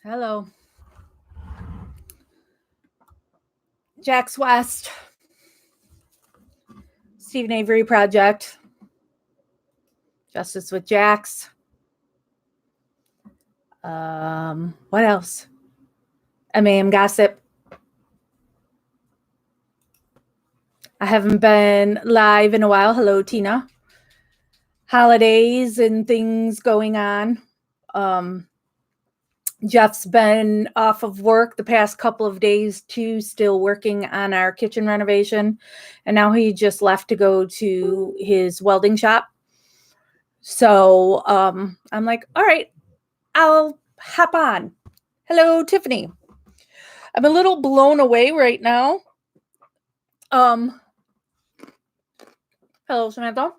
Hello. Jax West. Stephen Avery Project. Justice with Jax. What else? MAM Gossip. I haven't been live in a while. Hello, Tina. Holidays and things going on. Jeff's been off of work the past couple of days too, still working on our kitchen renovation. And now he just left to go to his welding shop. So I'm like, all right, I'll hop on. Hello, Tiffany. I'm a little blown away right now. Hello, Samantha.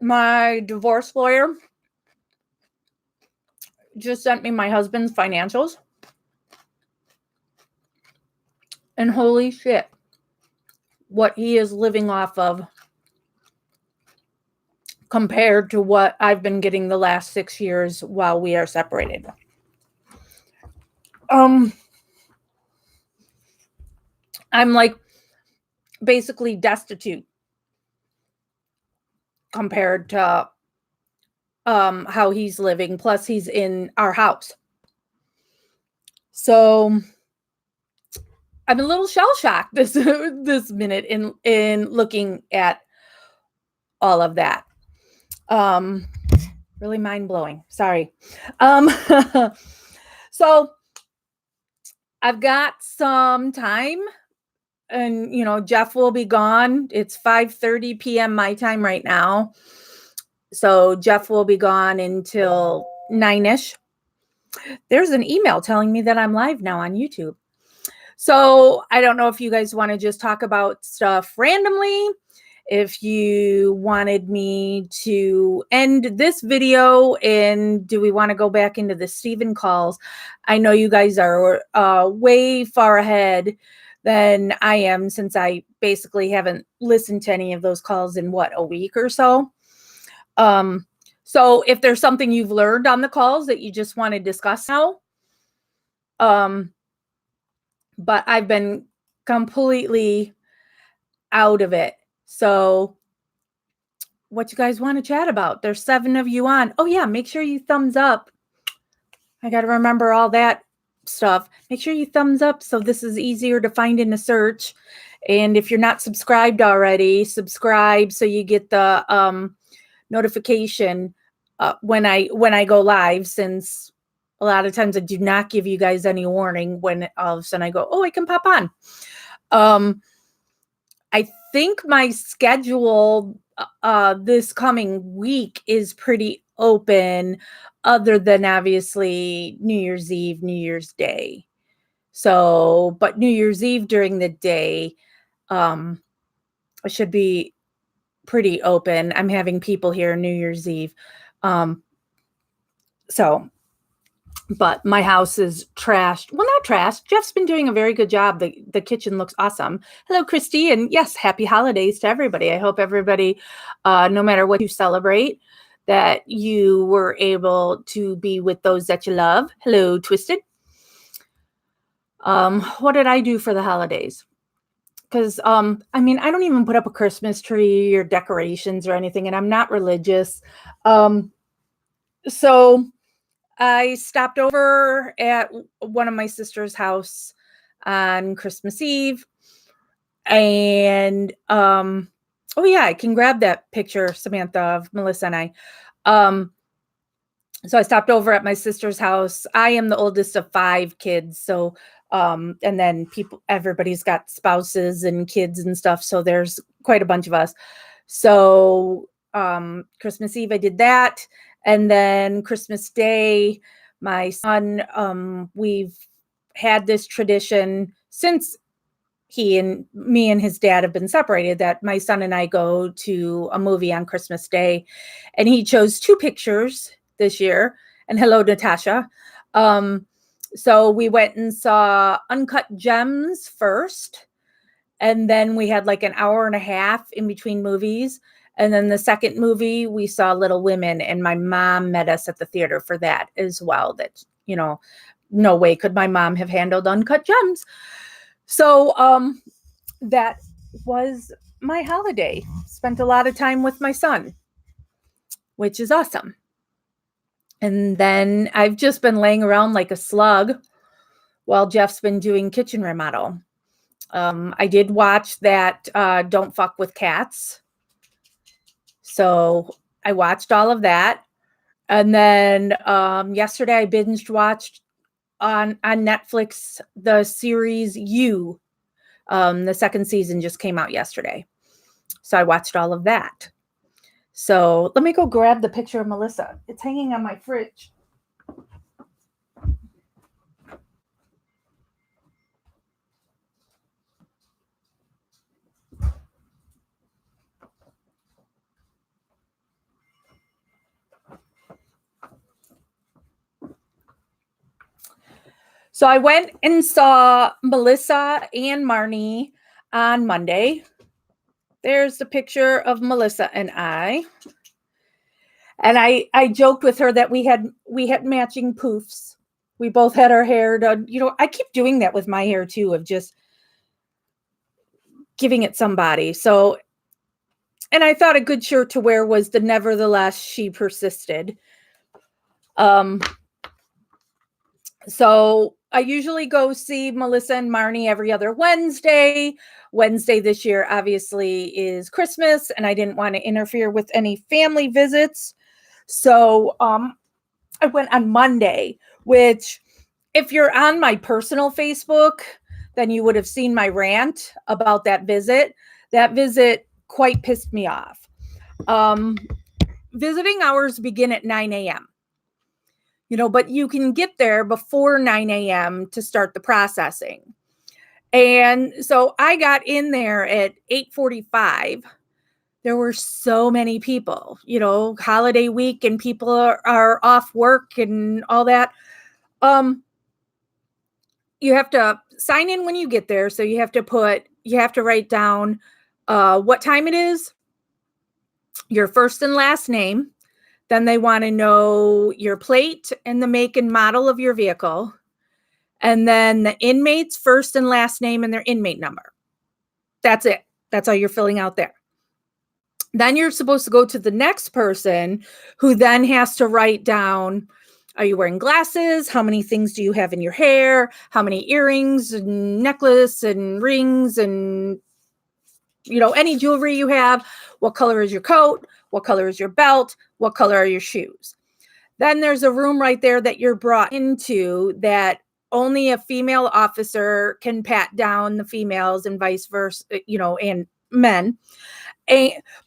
My divorce lawyer just sent me my husband's financials. And holy shit, what he is living off of compared to what I've been getting the last 6 years while we are separated. I'm like basically destitute compared to how he's living. Plus he's in our house. So I'm a little shell-shocked this minute in looking at all of that. Really mind-blowing. Sorry. So I've got some time, and Jeff will be gone. It's 5:30 p.m. my time right now. So Jeff will be gone until 9-ish. There's an email telling me that I'm live now on YouTube. So I don't know if you guys want to just talk about stuff randomly. If you wanted me to end this video, and do we want to go back into the Stephen calls? I know you guys are way far ahead than I am, since I basically haven't listened to any of those calls in a week or so. So if there's something you've learned on the calls that you just want to discuss now, but I've been completely out of it. So what you guys want to chat about? There's 7 of you on. Oh yeah, make sure you thumbs up. I got to remember all that stuff. Make sure you thumbs up so this is easier to find in the search. And if you're not subscribed already, subscribe so you get the notification when I go live, since a lot of times I do not give you guys any warning when all of a sudden I go, oh, I can pop on. I think my schedule this coming week is pretty open, other than obviously New Year's Eve, New Year's Day. So, but New Year's Eve during the day, I should be pretty open. I'm having people here New Year's Eve. But my house is trashed. Well, not trashed. Jeff's been doing a very good job. The kitchen looks awesome. Hello, Christy. And yes, happy holidays to everybody. I hope everybody, no matter what you celebrate, that you were able to be with those that you love. Hello, Twisted. What did I do for the holidays? Because, I don't even put up a Christmas tree or decorations or anything, and I'm not religious. So I stopped over at one of my sister's house on Christmas Eve. And, oh yeah, I can grab that picture, Samantha, of Melissa and I. So I stopped over at my sister's house. I am the oldest of 5 kids. So, and then everybody's got spouses and kids and stuff. So there's quite a bunch of us. So, Christmas Eve, I did that. And then Christmas Day, my son, we've had this tradition since me and his dad have been separated, that my son and I go to a movie on Christmas Day. And he chose 2 pictures this year. And hello, Natasha. So we went and saw Uncut Gems first. And then we had like an hour and a half in between movies. And then the second movie, we saw Little Women, and my mom met us at the theater for that as well. That no way could my mom have handled uncut gems. So that was my holiday. Spent a lot of time with my son, which is awesome. And then I've just been laying around like a slug while Jeff's been doing kitchen remodel. I did watch that Don't Fuck with Cats. So I watched all of that. And then yesterday I binge watched on Netflix the series You. The second season just came out yesterday. So I watched all of that. So let me go grab the picture of Melissa. It's hanging on my fridge. So I went and saw Melissa and Marnie on Monday. There's the picture of Melissa and I. And I joked with her that we had matching poofs. We both had our hair done. I keep doing that with my hair too, of just giving it somebody. So, and I thought a good shirt to wear was the Nevertheless She Persisted. So I usually go see Melissa and Marnie every other Wednesday. Wednesday this year, obviously, is Christmas, and I didn't want to interfere with any family visits. So I went on Monday, which if you're on my personal Facebook, then you would have seen my rant about that visit. That visit quite pissed me off. Visiting hours begin at 9 a.m. But you can get there before 9 a.m. to start the processing. And so I got in there at 8:45. There were so many people, holiday week, and people are off work and all that. You have to sign in when you get there. So you have to write down what time it is, your first and last name. Then they want to know your plate and the make and model of your vehicle. And then the inmate's first and last name and their inmate number. That's it. That's all you're filling out there. Then you're supposed to go to the next person who then has to write down, are you wearing glasses? How many things do you have in your hair? How many earrings and necklace and rings and, any jewelry you have? What color is your coat? What color is your belt? What color are your shoes? Then there's a room right there that you're brought into that only a female officer can pat down the females and vice versa, and men.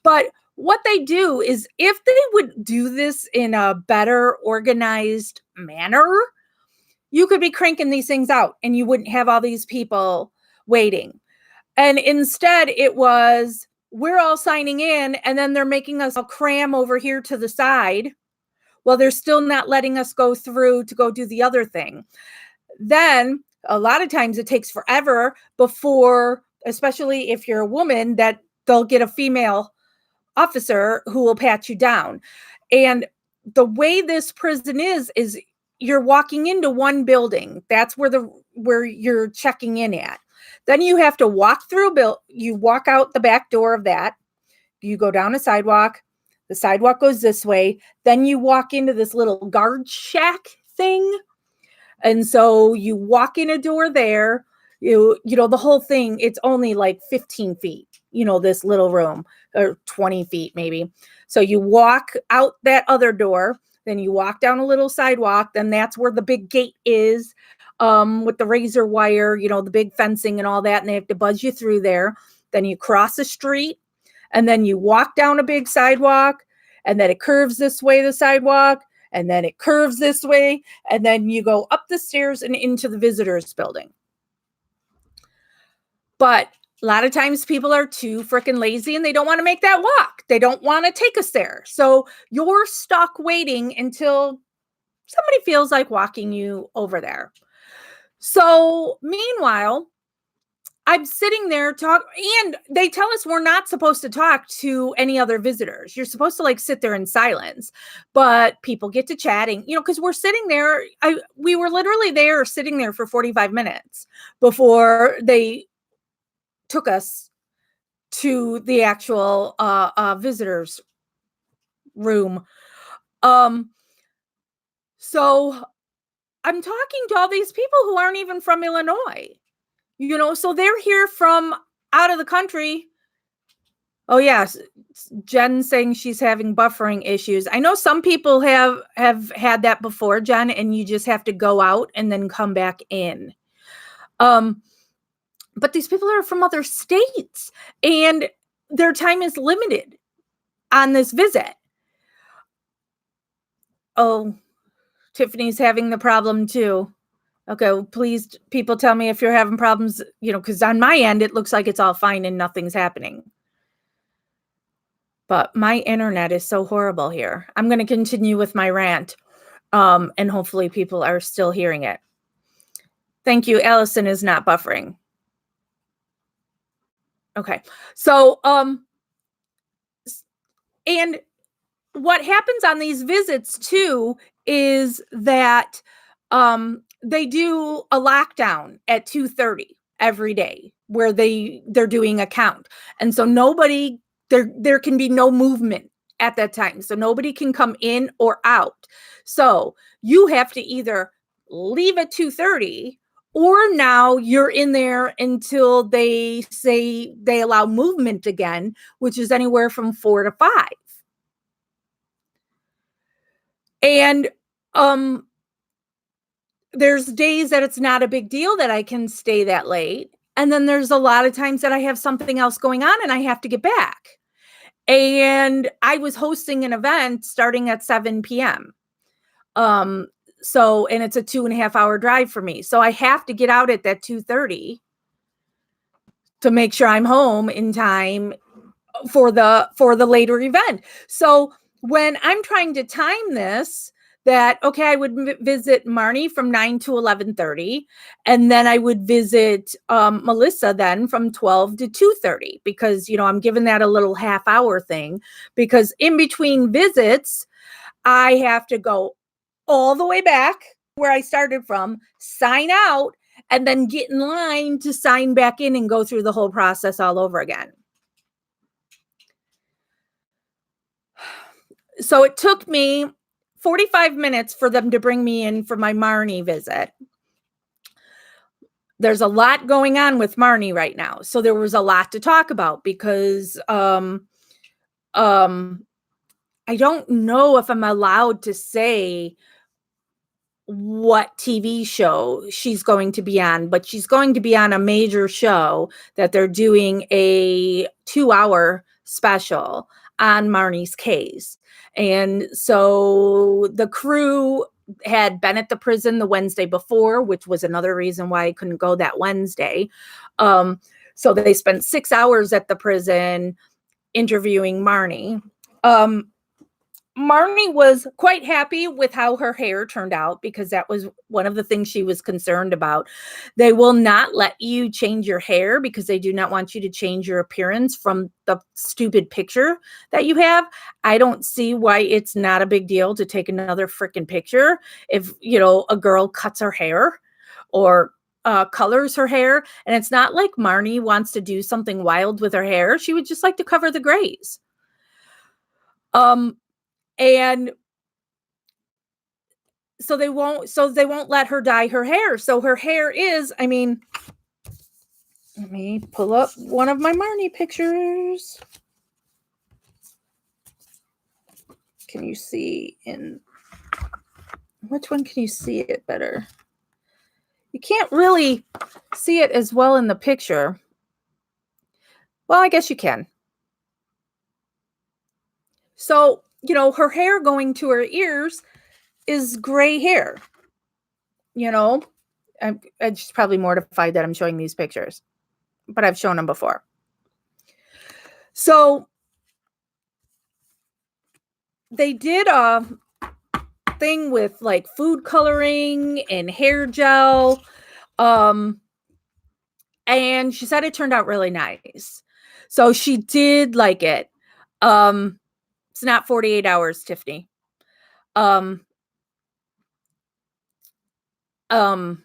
But what they do is, if they would do this in a better organized manner, you could be cranking these things out and you wouldn't have all these people waiting. And instead it was, we're all signing in and then they're making us all cram over here to the side. Well, they're still not letting us go through to go do the other thing. Then a lot of times it takes forever before, especially if you're a woman, that they'll get a female officer who will pat you down. And the way this prison is you're walking into one building. That's where you're checking in at. Then you have to walk through you walk out the back door of that. You go down a sidewalk. The sidewalk goes this way. Then you walk into this little guard shack thing. And so you walk in a door there. The whole thing, it's only like 15 feet, this little room, or 20 feet maybe. So you walk out that other door, then you walk down a little sidewalk, then that's where the big gate is, with the razor wire, the big fencing and all that, and they have to buzz you through there. Then you cross the street, and then you walk down a big sidewalk, and then it curves this way, the sidewalk, and then it curves this way, and then you go up the stairs and into the visitors building. But a lot of times people are too freaking lazy and they don't want to make that walk. They don't want to take us there. So you're stuck waiting until somebody feels like walking you over there. So meanwhile, I'm sitting there and they tell us we're not supposed to talk to any other visitors. You're supposed to like sit there in silence, but people get to chatting, because we're sitting there. We were literally there sitting there for 45 minutes before they took us to the actual visitors room. So I'm talking to all these people who aren't even from Illinois. So they're here from out of the country. Oh, yes. Jen saying she's having buffering issues. I know some people have had that before, Jen, and you just have to go out and then come back in. But these people are from other states and their time is limited on this visit. Oh, Tiffany's having the problem too. Okay, well, please, people tell me if you're having problems, because on my end, it looks like it's all fine and nothing's happening. But my internet is so horrible here. I'm going to continue with my rant, and hopefully people are still hearing it. Thank you. Allison is not buffering. Okay, so, and what happens on these visits too is that they do a lockdown at 2:30 every day where they're doing a count. And so there can be no movement at that time. So nobody can come in or out. So you have to either leave at 2:30 or now you're in there until they say they allow movement again, which is anywhere from 4 to 5. And there's days that it's not a big deal that I can stay that late. And then there's a lot of times that I have something else going on and I have to get back. And I was hosting an event starting at 7 p.m. And it's a 2.5 hour drive for me. So I have to get out at that 2:30 to make sure I'm home in time for the later event. So when I'm trying to time this, I would visit Marnie from 9 to 11:30, and then I would visit Melissa then from 12 to 2:30 because, I'm giving that a little half hour thing because in between visits, I have to go all the way back where I started from, sign out, and then get in line to sign back in and go through the whole process all over again. So it took me 45 minutes for them to bring me in for my Marnie visit. There's a lot going on with Marnie right now. So there was a lot to talk about because I don't know if I'm allowed to say what TV show she's going to be on, but she's going to be on a major show that they're doing a 2-hour special on Marnie's case. And so the crew had been at the prison the Wednesday before, which was another reason why I couldn't go that Wednesday. So they spent 6 hours at the prison interviewing Marnie. Marnie was quite happy with how her hair turned out because that was one of the things she was concerned about. They will not let you change your hair because they do not want you to change your appearance from the stupid picture that you have. I don't see why it's not a big deal to take another freaking picture if, a girl cuts her hair or colors her hair. And it's not like Marnie wants to do something wild with her hair. She would just like to cover the grays. And so they won't let her dye her hair. So her hair is, let me pull up one of my Marnie pictures. Can you see which one can you see it better? You can't really see it as well in the picture. Well, I guess you can. So, her hair going to her ears is gray hair. I'm just probably mortified that I'm showing these pictures, but I've shown them before. So they did a thing with like food coloring and hair gel. and she said it turned out really nice. So she did like it. It's not 48 hours, Tiffany. Um, um,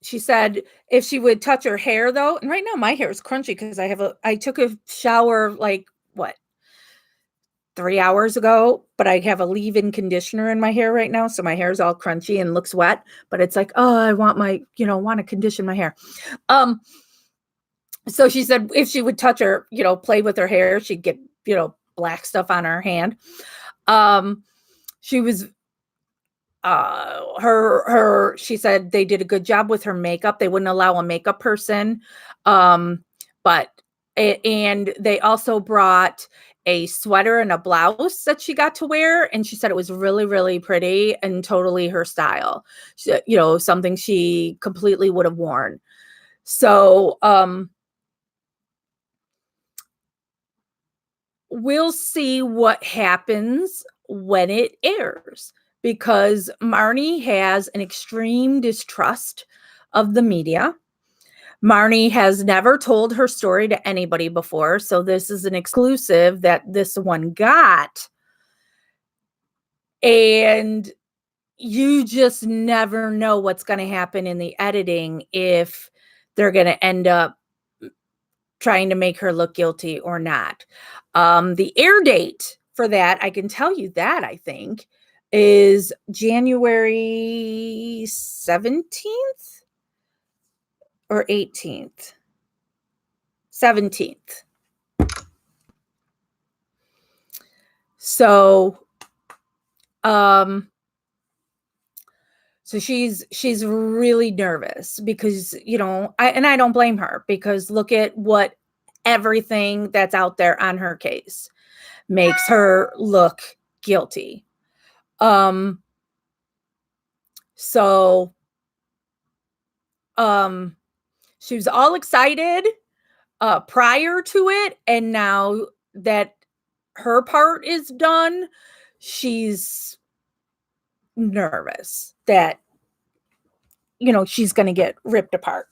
she said if she would touch her hair though, and right now my hair is crunchy because I took a shower like what 3 hours ago, but I have a leave-in conditioner in my hair right now, so my hair is all crunchy and looks wet. But it's like, oh, I want want to condition my hair. So she said if she would touch her, play with her hair, she'd get black stuff on her hand. She was she said they did a good job with her makeup. They wouldn't allow a makeup person. But and they also brought a sweater and a blouse that she got to wear, and she said it was really, really pretty and totally her style. Something she completely would have worn. So we'll see what happens when it airs, because Marnie has an extreme distrust of the media. Marnie has never told her story to anybody before, so this is an exclusive that this one got. And you just never know what's going to happen in the editing, if they're going to end up trying to make her look guilty or not. The air date for that, I can tell you that, I think, is January 17th or 18th. 17th. So she's really nervous because, I don't blame her, because look at what everything that's out there on her case makes her look guilty. So she was all excited prior to it, and now that her part is done, she's nervous that she's going to get ripped apart.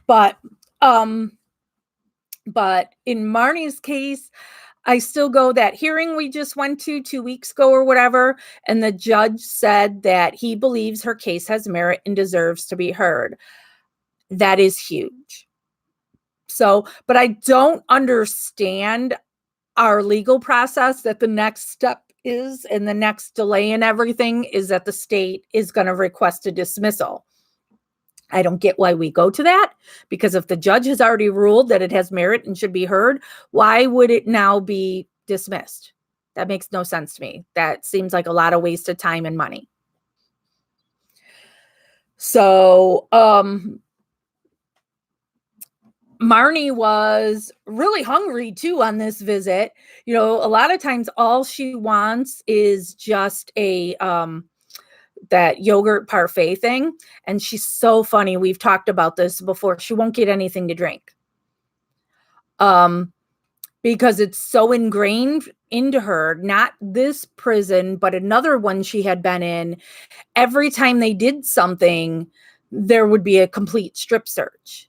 But in Marnie's case, I still go, that hearing we just went to 2 weeks ago or whatever, and the judge said that he believes her case has merit and deserves to be heard. That is huge. So, but I don't understand our legal process, that the next step is, and the next delay in everything is that the state is going to request a dismissal. I don't get why we go to that, because if the judge has already ruled that it has merit and should be heard, why would it now be dismissed? That makes no sense to me. That seems like a lot of wasted time and money. So, Marnie was really hungry too on this visit. A lot of times all she wants is just that yogurt parfait thing. And she's so funny. We've talked about this before. She won't get anything to drink. Because it's so ingrained into her, not this prison, but another one she had been in. Every time they did something, there would be a complete strip search.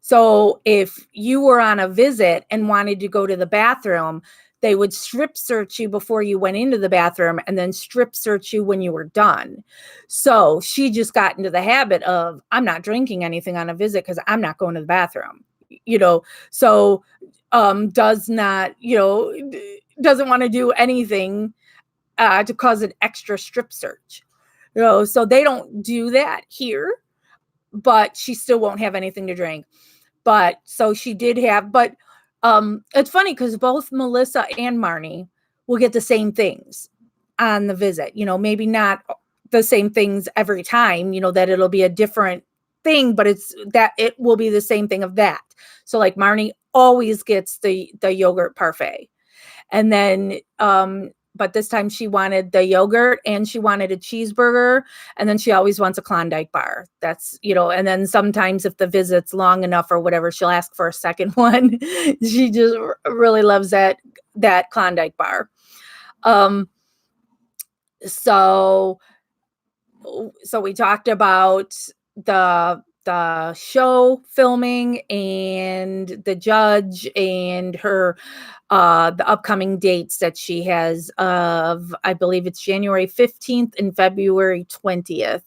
So if you were on a visit and wanted to go to the bathroom, they would strip search you before you went into the bathroom, and then strip search you when you were done. So she just got into the habit of, I'm not drinking anything on a visit because I'm not going to the bathroom, so doesn't want to do anything to cause an extra strip search. So they don't do that here, but she still won't have anything to drink. But so she did have, but it's funny because both Melissa and Marnie will get the same things on the visit. Maybe not the same things every time, that it'll be a different thing, but it's that it will be the same thing of that. So like Marnie always gets the yogurt parfait. And then but this time she wanted the yogurt and she wanted a cheeseburger, and then she always wants a Klondike bar. That's, and then sometimes if the visit's long enough or whatever, she'll ask for a second one. She just really loves that Klondike bar. So we talked about the the show filming and the judge and her the upcoming dates that she has of, I believe it's January 15th and February 20th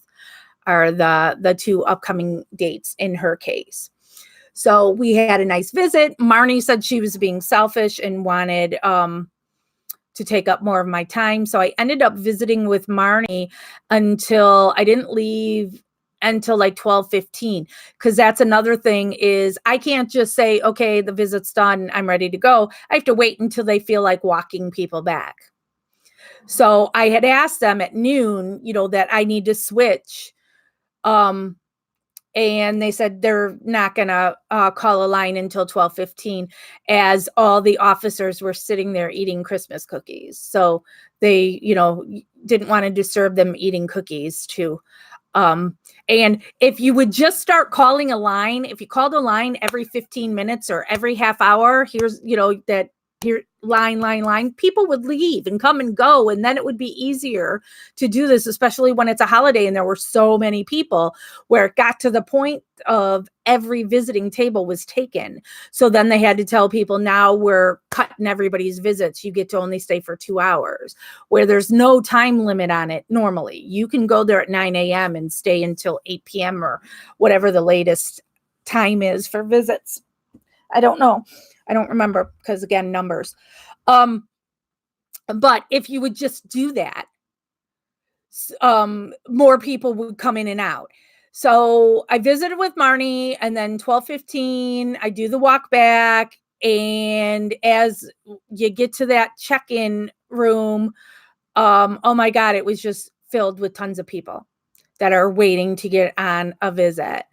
are the two upcoming dates in her case. So we had a nice visit. Marnie said she was being selfish and wanted to take up more of my time. So I ended up visiting with Marnie until I didn't leave until like 12:15, because that's another thing is I can't just say, okay, the visit's done, I'm ready to go. I have to wait until they feel like walking people back. So I had asked them at noon, that I need to switch. And they said they're not going to call a line until 12:15, as all the officers were sitting there eating Christmas cookies. So they, didn't want to disturb them eating cookies too. And if you would just start calling a line, if you called a line every 15 minutes or every half hour, here's, that here line, people would leave and come and go. And then it would be easier to do this, especially when it's a holiday and there were so many people, where it got to the point of every visiting table was taken. So then they had to tell people, now we're cutting everybody's visits. You get to only stay for 2 hours, where there's no time limit on it. Normally you can go there at 9 a.m. and stay until 8 p.m. or whatever the latest time is for visits. I don't know. I don't remember, because again, numbers. But if you would just do that, more people would come in and out. So I visited with Marnie, and then 12:15, I do the walk back. And as you get to that check-in room, oh my God, it was just filled with tons of people that are waiting to get on a visit.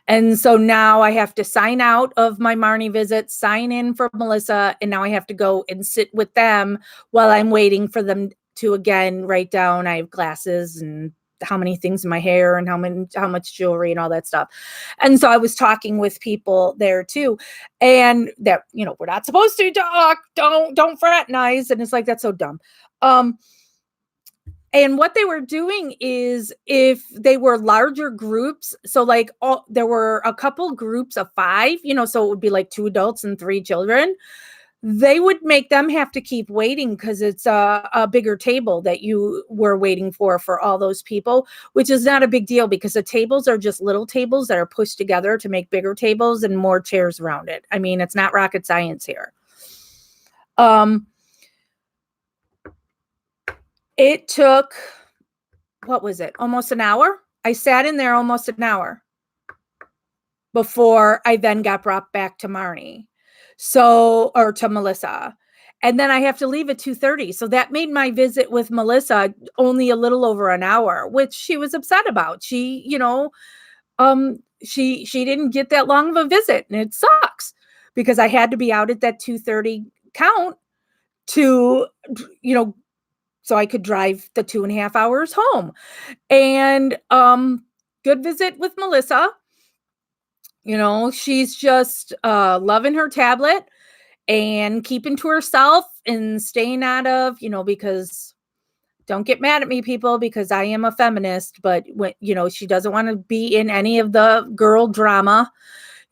And so now I have to sign out of my Marnie visit, sign in for Melissa, and now I have to go and sit with them while I'm waiting for them to again write down I have glasses and how many things in my hair and how much jewelry and all that stuff. And so I was talking with people there too, and that, we're not supposed to talk, don't fraternize. And it's like, that's so dumb. And what they were doing is, if they were larger groups, so like there were a couple groups of 5, so it would be like 2 adults and 3 children. They would make them have to keep waiting because it's a bigger table that you were waiting for all those people, which is not a big deal because the tables are just little tables that are pushed together to make bigger tables and more chairs around it. I mean, it's not rocket science here. It took, what was it? Almost an hour. I sat in there almost an hour before I then got brought back to Marnie. Or to Melissa. And then I have to leave at 2:30. So that made my visit with Melissa only a little over an hour, which she was upset about. She, she didn't get that long of a visit, and it sucks because I had to be out at that 2:30 count to, so I could drive the 2.5 hours home. And good visit with Melissa. She's just loving her tablet and keeping to herself and staying out of, because don't get mad at me, people, because I am a feminist, but when, she doesn't want to be in any of the girl drama,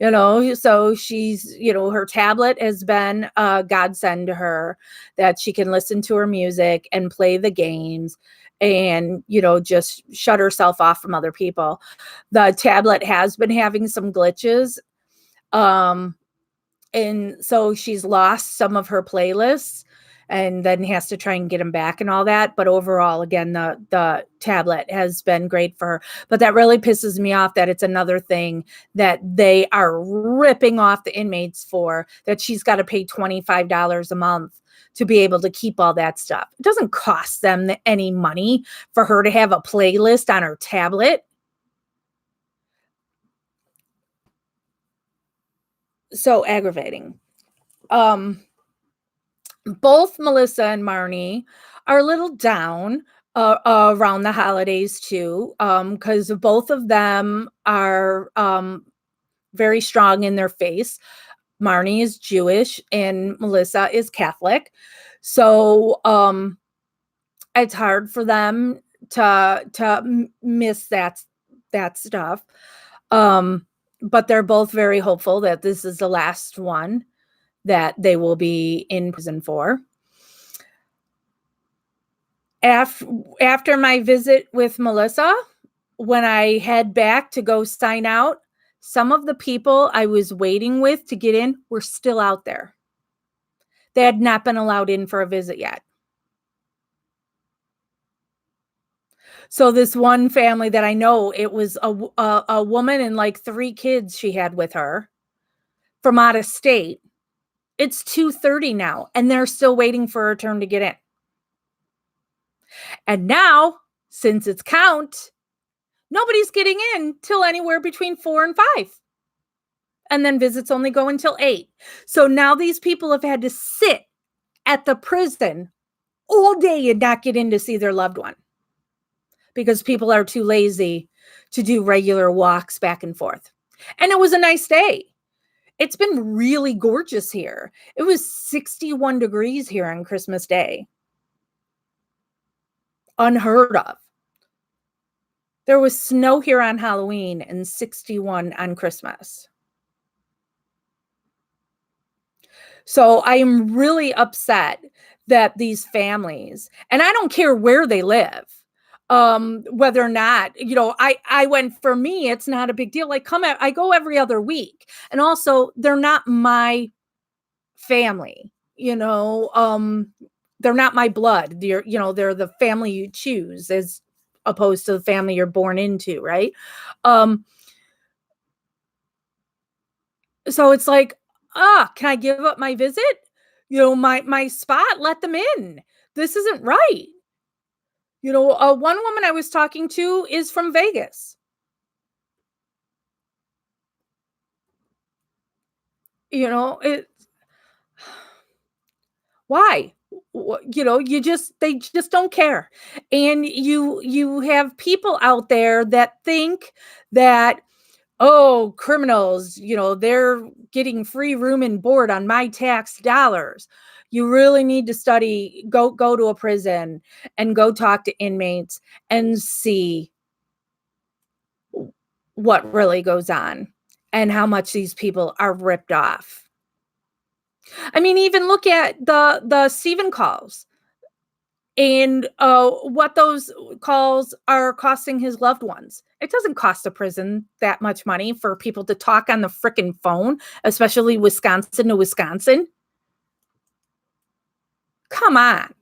so she's, her tablet has been a godsend to her, that she can listen to her music and play the games and, just shut herself off from other people. The tablet has been having some glitches. And so she's lost some of her playlists and then has to try and get them back and all that. But overall, again, the tablet has been great for her. But that really pisses me off that it's another thing that they are ripping off the inmates for, that she's got to pay $25 a month to be able to keep all that stuff. It doesn't cost them any money for her to have a playlist on her tablet. So aggravating. Both Melissa and Marnie are a little down around the holidays too, because both of them are very strong in their faith. Marnie is Jewish and Melissa is Catholic. So it's hard for them to miss that stuff. But they're both very hopeful that this is the last one that they will be in prison for. After my visit with Melissa, when I head back to go sign out, some of the people I was waiting with to get in were still out there. They had not been allowed in for a visit yet. So this one family that I know, it was a woman and like 3 kids she had with her from out of state. It's 2:30 now, and they're still waiting for her turn to get in. And now, since it's count, nobody's getting in till anywhere between 4 and 5. And then visits only go until 8. So now these people have had to sit at the prison all day and not get in to see their loved one because people are too lazy to do regular walks back and forth. And it was a nice day. It's been really gorgeous here. It was 61 degrees here on Christmas Day. Unheard of. There was snow here on Halloween and 61 on Christmas. So I am really upset that these families, and I don't care where they live, whether or not, I went, for me, it's not a big deal. Like I go every other week. And also they're not my family, they're not my blood. They're the family you choose as opposed to the family you're born into. Right. So it's like, can I give up my visit? My spot, let them in. This isn't right. One woman I was talking to is from Vegas. Why? They just don't care. And you have people out there that think that, oh, criminals, they're getting free room and board on my tax dollars. You really need to go to a prison and go talk to inmates and see what really goes on and how much these people are ripped off. I mean, even look at the Stephen calls and what those calls are costing his loved ones. It doesn't cost a prison that much money for people to talk on the frickin' phone, especially Wisconsin to Wisconsin. Come on.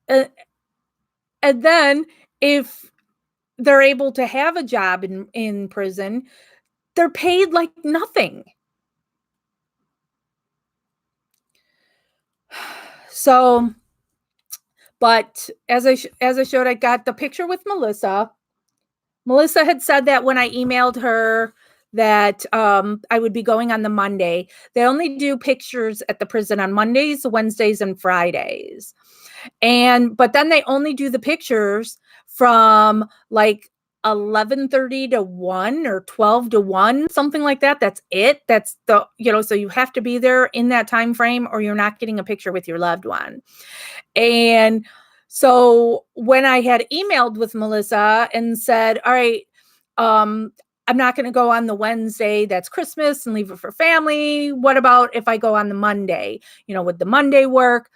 And then if they're able to have a job in prison, they're paid like nothing. So, but as I showed, I got the picture with Melissa. Melissa had said that when I emailed her that I would be going on the Monday. They only do pictures at the prison on Mondays, Wednesdays, and Fridays. But then they only do the pictures from like 11:30 to 1 or 12 to 1, something like that. That's it. That's so you have to be there in that time frame or you're not getting a picture with your loved one. And so when I had emailed with Melissa and said, all right, I'm not going to go on the Wednesday, that's Christmas, and leave it for family. What about if I go on the Monday? Would the Monday work?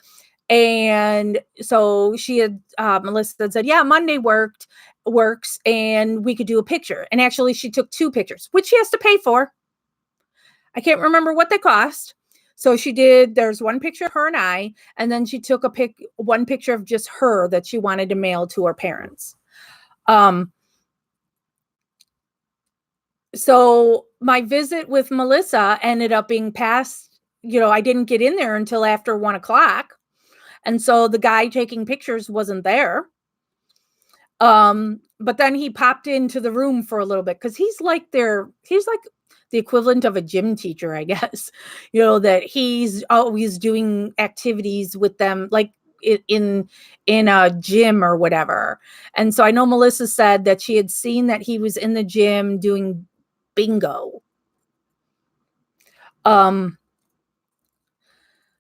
And so she had, Melissa said, yeah, Monday works, and we could do a picture. And actually she took 2 pictures, which she has to pay for. I can't remember what they cost. So she did, there's one picture of her and I, and then she took one picture of just her that she wanted to mail to her parents. So my visit with Melissa ended up being past, I didn't get in there until after 1:00. And so the guy taking pictures wasn't there. But then he popped into the room for a little bit because he's like the equivalent of a gym teacher, I guess, that he's always doing activities with them, like in a gym or whatever. And so I know Melissa said that she had seen that he was in the gym doing bingo.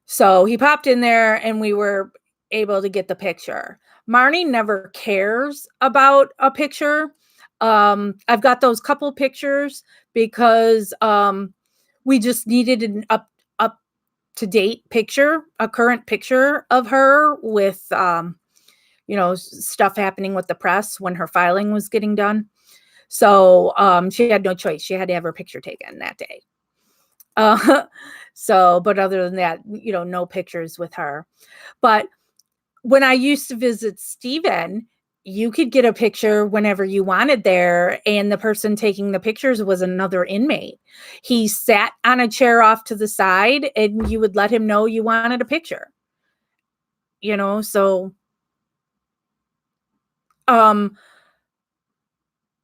So he popped in there and we were able to get the picture. Marnie never cares about a picture. I've got those couple pictures because we just needed an up to date picture, a current picture of her with stuff happening with the press when her filing was getting done. So she had no choice. She had to have her picture taken that day. But other than that, no pictures with her. But when I used to visit Stephen, you could get a picture whenever you wanted there, and the person taking the pictures was another inmate. He sat on a chair off to the side, and you would let him know you wanted a picture. So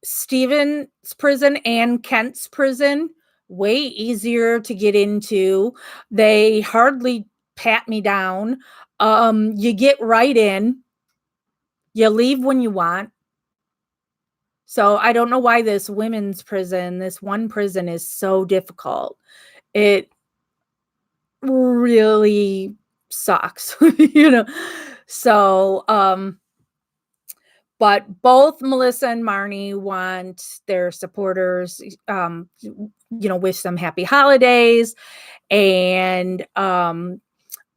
Stephen's prison and Kent's prison, way easier to get into. They hardly pat me down. You get right in. You leave when you want. So I don't know why this women's prison, this one prison, is so difficult. It really sucks, So, but both Melissa and Marnie want their supporters, wish them happy holidays. And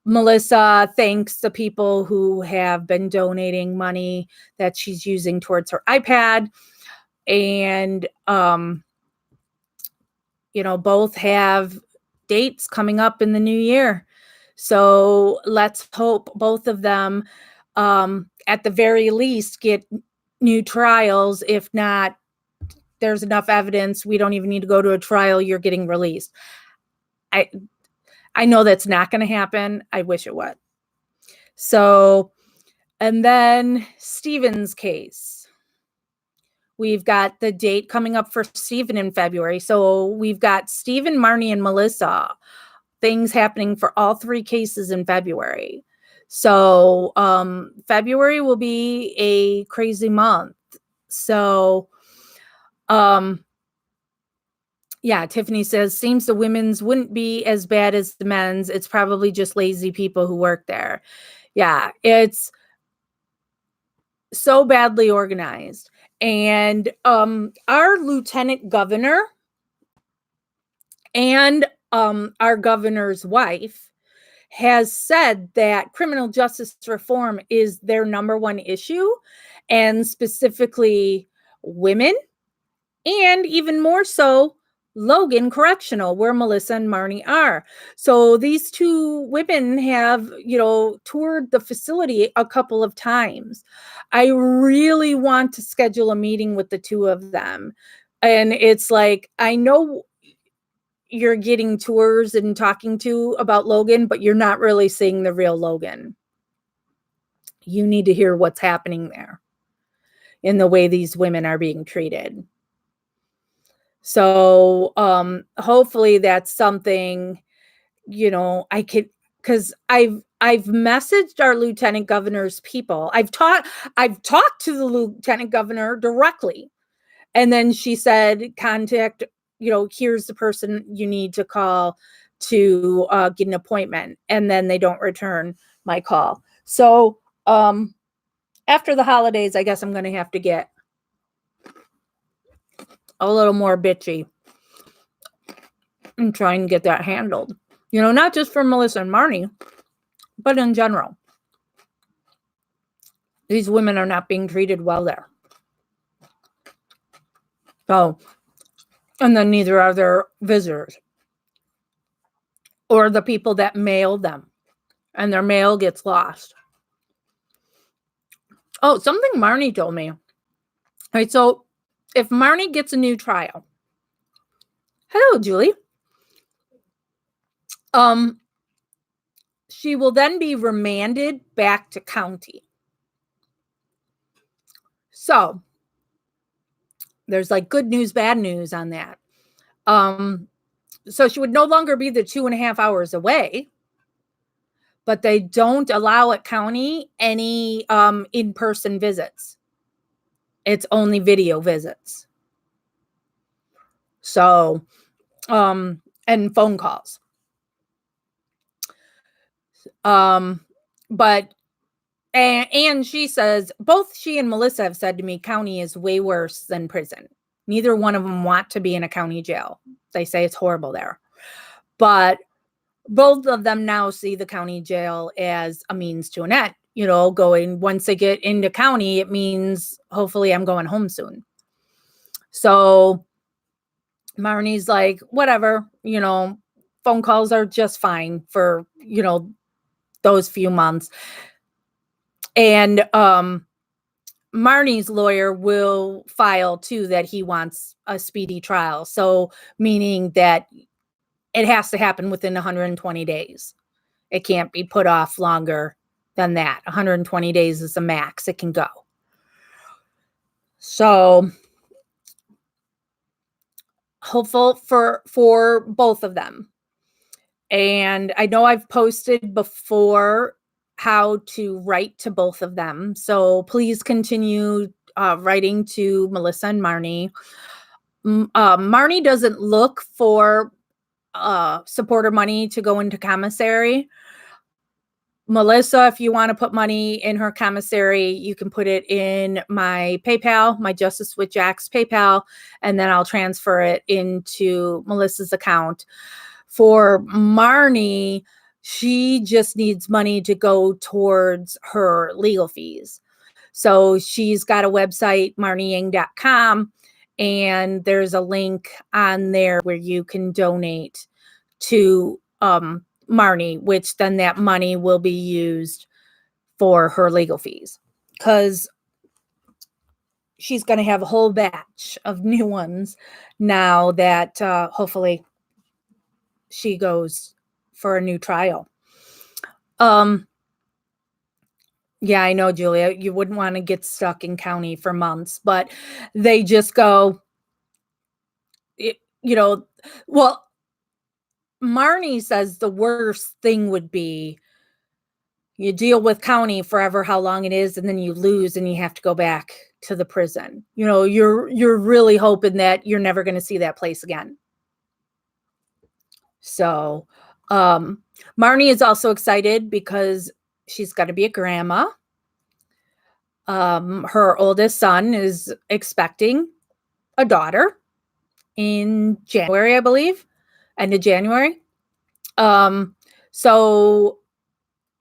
Melissa thanks the people who have been donating money that she's using towards her iPad. And, both have dates coming up in the new year. So let's hope both of them, at the very least, get new trials. If not, there's enough evidence. We don't even need to go to a trial. You're getting released. I know that's not going to happen. I wish it would. So, and then Stephen's case. We've got the date coming up for Stephen in February. So we've got Stephen, Marnie, and Melissa. Things happening for all three cases in February. So February will be a crazy month. So Tiffany says, seems the women's wouldn't be as bad as the men's. It's probably just lazy people who work there. Yeah, it's so badly organized. And our lieutenant governor and our governor's wife has said that criminal justice reform is their number one issue, and specifically women, and even more so Logan Correctional, where Melissa and Marnie are. So these two women have, toured the facility a couple of times. I really want to schedule a meeting with the two of them. And it's like, I know you're getting tours and talking to about Logan, but you're not really seeing the real Logan. You need to hear what's happening there in the way these women are being treated. So hopefully that's something, I could, because I've messaged our lieutenant governor's people. I've talked to the lieutenant governor directly. And then she said, contact, here's the person you need to call to get an appointment. And then they don't return my call. So after the holidays, I guess I'm going to have to get a little more bitchy and try and get that handled. Not just for Melissa and Marnie, but in general. These women are not being treated well there. So, and then neither are their visitors or the people that mail them, and their mail gets lost. Oh, something Marnie told me. All right, so if Marnie gets a new trial, hello, Julie. She will then be remanded back to county. So there's like good news, bad news on that. So she would no longer be the 2.5 hours away, but they don't allow at county any in-person visits. It's only video visits. So, and phone calls. But And she says, both she and Melissa have said to me, county is way worse than prison. Neither one of them want to be in a county jail. They say it's horrible there. But both of them now see the county jail as a means to an end. Going, once they get into county, it means hopefully I'm going home soon. So Marnie's like, whatever, phone calls are just fine for, those few months. And Marnie's lawyer will file too that he wants a speedy trial. So meaning that it has to happen within 120 days. It can't be put off longer than that. 120 days is the max it can go. So hopeful for both of them. And I know I've posted before how to write to both of them. So please continue writing to Melissa and Marnie. Marnie doesn't look for supporter money to go into commissary. Melissa, if you want to put money in her commissary, you can put it in my PayPal, my Justice with Jax PayPal, and then I'll transfer it into Melissa's account. For Marnie, she just needs money to go towards her legal fees. So she's got a website, marnieying.com, and there's a link on there where you can donate to Marnie, which then that money will be used for her legal fees, because she's going to have a whole batch of new ones now that hopefully she goes for a new trial. Yeah, I know, Julia, you wouldn't want to get stuck in county for months, but they just go, well, Marnie says the worst thing would be you deal with county forever, how long it is, and then you lose and you have to go back to the prison. You're really hoping that you're never going to see that place again. So Marnie is also excited because she's got to be a grandma. Her oldest son is expecting a daughter in January, I believe, end of January. So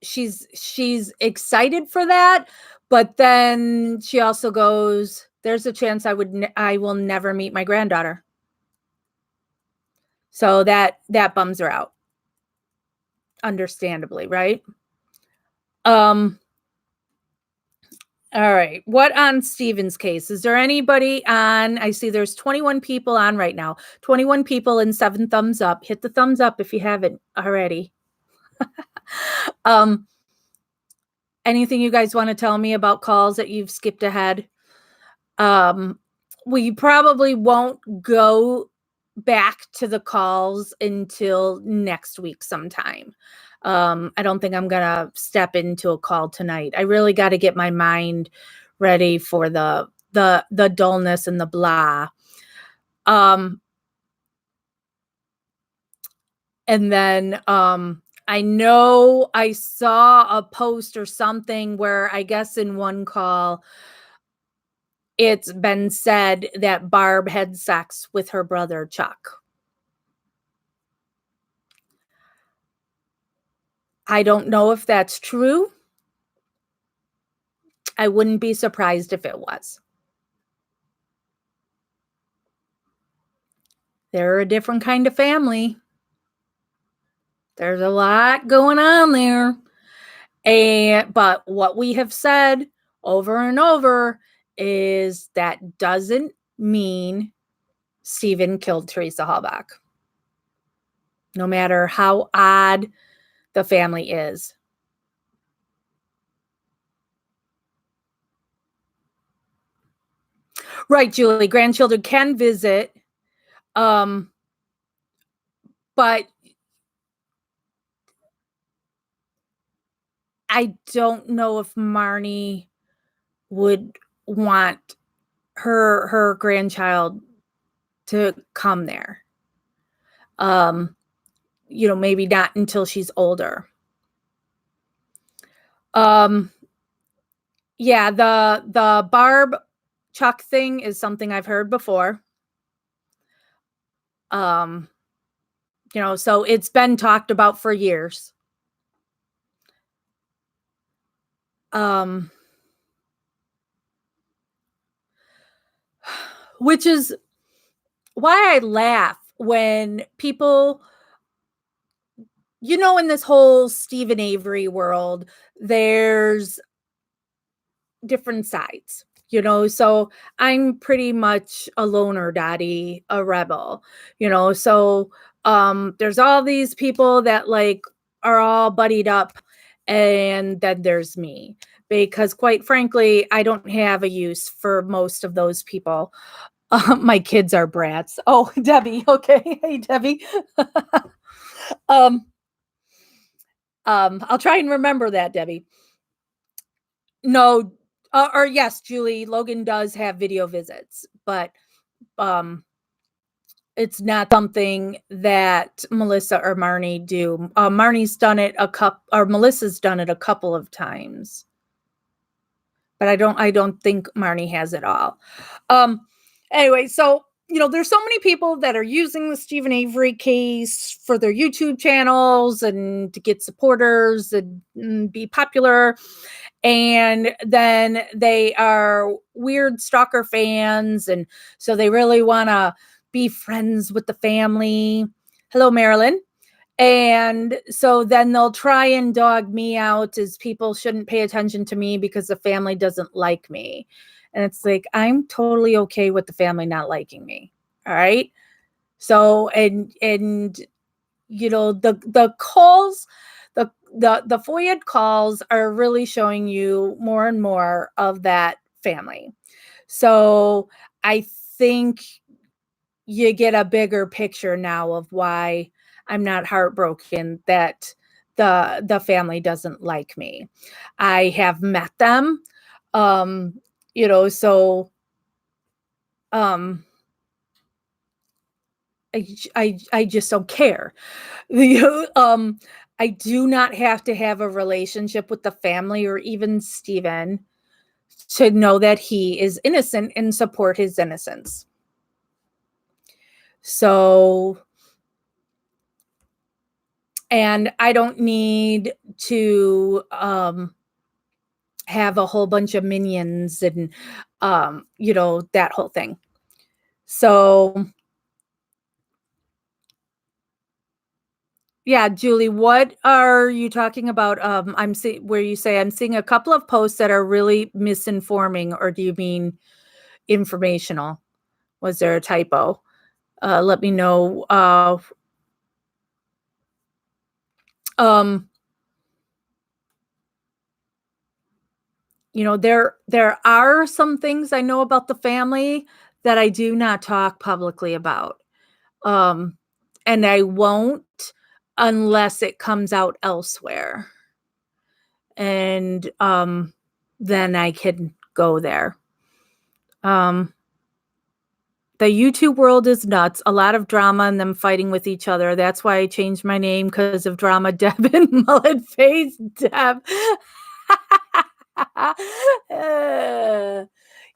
she's excited for that, but then she also goes, there's a chance I will never meet my granddaughter. So that bums her out, understandably, right? All right. What on Steven's case? Is there anybody on? I see there's 21 people on right now. 21 people and 7 thumbs up. Hit the thumbs up if you haven't already. Anything you guys want to tell me about calls that you've skipped ahead? We probably won't go back to the calls until next week sometime. I don't think I'm going to step into a call tonight. I really got to get my mind ready for the dullness and the blah. And then I know I saw a post or something where I guess in one call it's been said that Barb had sex with her brother Chuck. I don't know if that's true. I wouldn't be surprised if it was. They're a different kind of family. There's a lot going on there. But what we have said over and over is that doesn't mean Stephen killed Teresa Halbach. No matter how odd the family is. Right, Julie, grandchildren can visit. But I don't know if Marnie would want her grandchild to come there. Maybe not until she's older. Yeah, the Barb Chuck thing is something I've heard before. Um, so it's been talked about for years. Um, which is why I laugh when people, in this whole Stephen Avery world, there's different sides, so I'm pretty much a loner daddy, a rebel, so there's all these people that like are all buddied up, and then there's me, because quite frankly I don't have a use for most of those people. My kids are brats. Oh, Debbie. Okay. Hey, Debbie. um I'll try and remember that, Debbie. No, or yes, Julie, Logan does have video visits, but um, it's not something that Melissa or Marnie do. Marnie's done it or Melissa's done it a couple of times, but I don't think Marnie has it all. Um, anyway, so there's so many people that are using the Stephen Avery case for their YouTube channels and to get supporters and be popular. And then they are weird stalker fans, and so they really want to be friends with the family. Hello, Marilyn. And so then they'll try and dog me out as people shouldn't pay attention to me because the family doesn't like me. And it's like, I'm totally okay with the family not liking me. All right. So, and the calls, the FOIA calls are really showing you more and more of that family. So I think you get a bigger picture now of why I'm not heartbroken that the family doesn't like me. I have met them. Um, so um I just don't care. I do not have to have a relationship with the family or even Steven to know that he is innocent and support his innocence. So, and I don't need to have a whole bunch of minions and that whole thing. So, yeah, Julie, what are you talking about? Where you say I'm seeing a couple of posts that are really misinforming, or do you mean informational? Was there a typo? Let me know. Um, there are some things I know about the family that I do not talk publicly about. Um, and I won't unless it comes out elsewhere. And then I can go there. Um, the YouTube world is nuts. A lot of drama and them fighting with each other. That's why I changed my name, because of drama. Deb and Mullet Face Deb.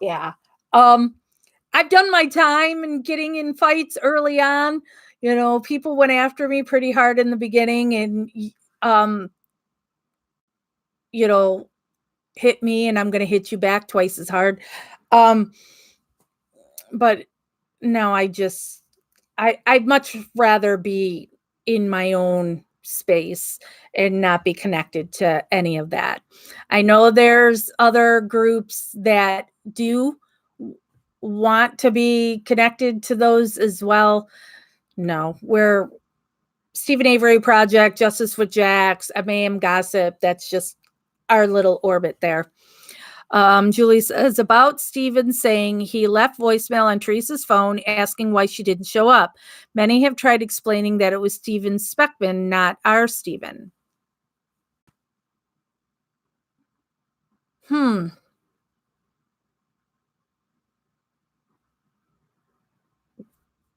Yeah. I've done my time in getting in fights early on. People went after me pretty hard in the beginning, and um, you know, hit me, and I'm going to hit you back twice as hard. Um, but no, I'd much rather be in my own space and not be connected to any of that. I know there's other groups that do want to be connected to those as well. No, we're Stephen Avery Project, Justice with Jax, MAM Gossip. That's just our little orbit there. Julie says about Steven saying he left voicemail on Teresa's phone asking why she didn't show up. Many have tried explaining that it was Steven Speckman, not our Steven.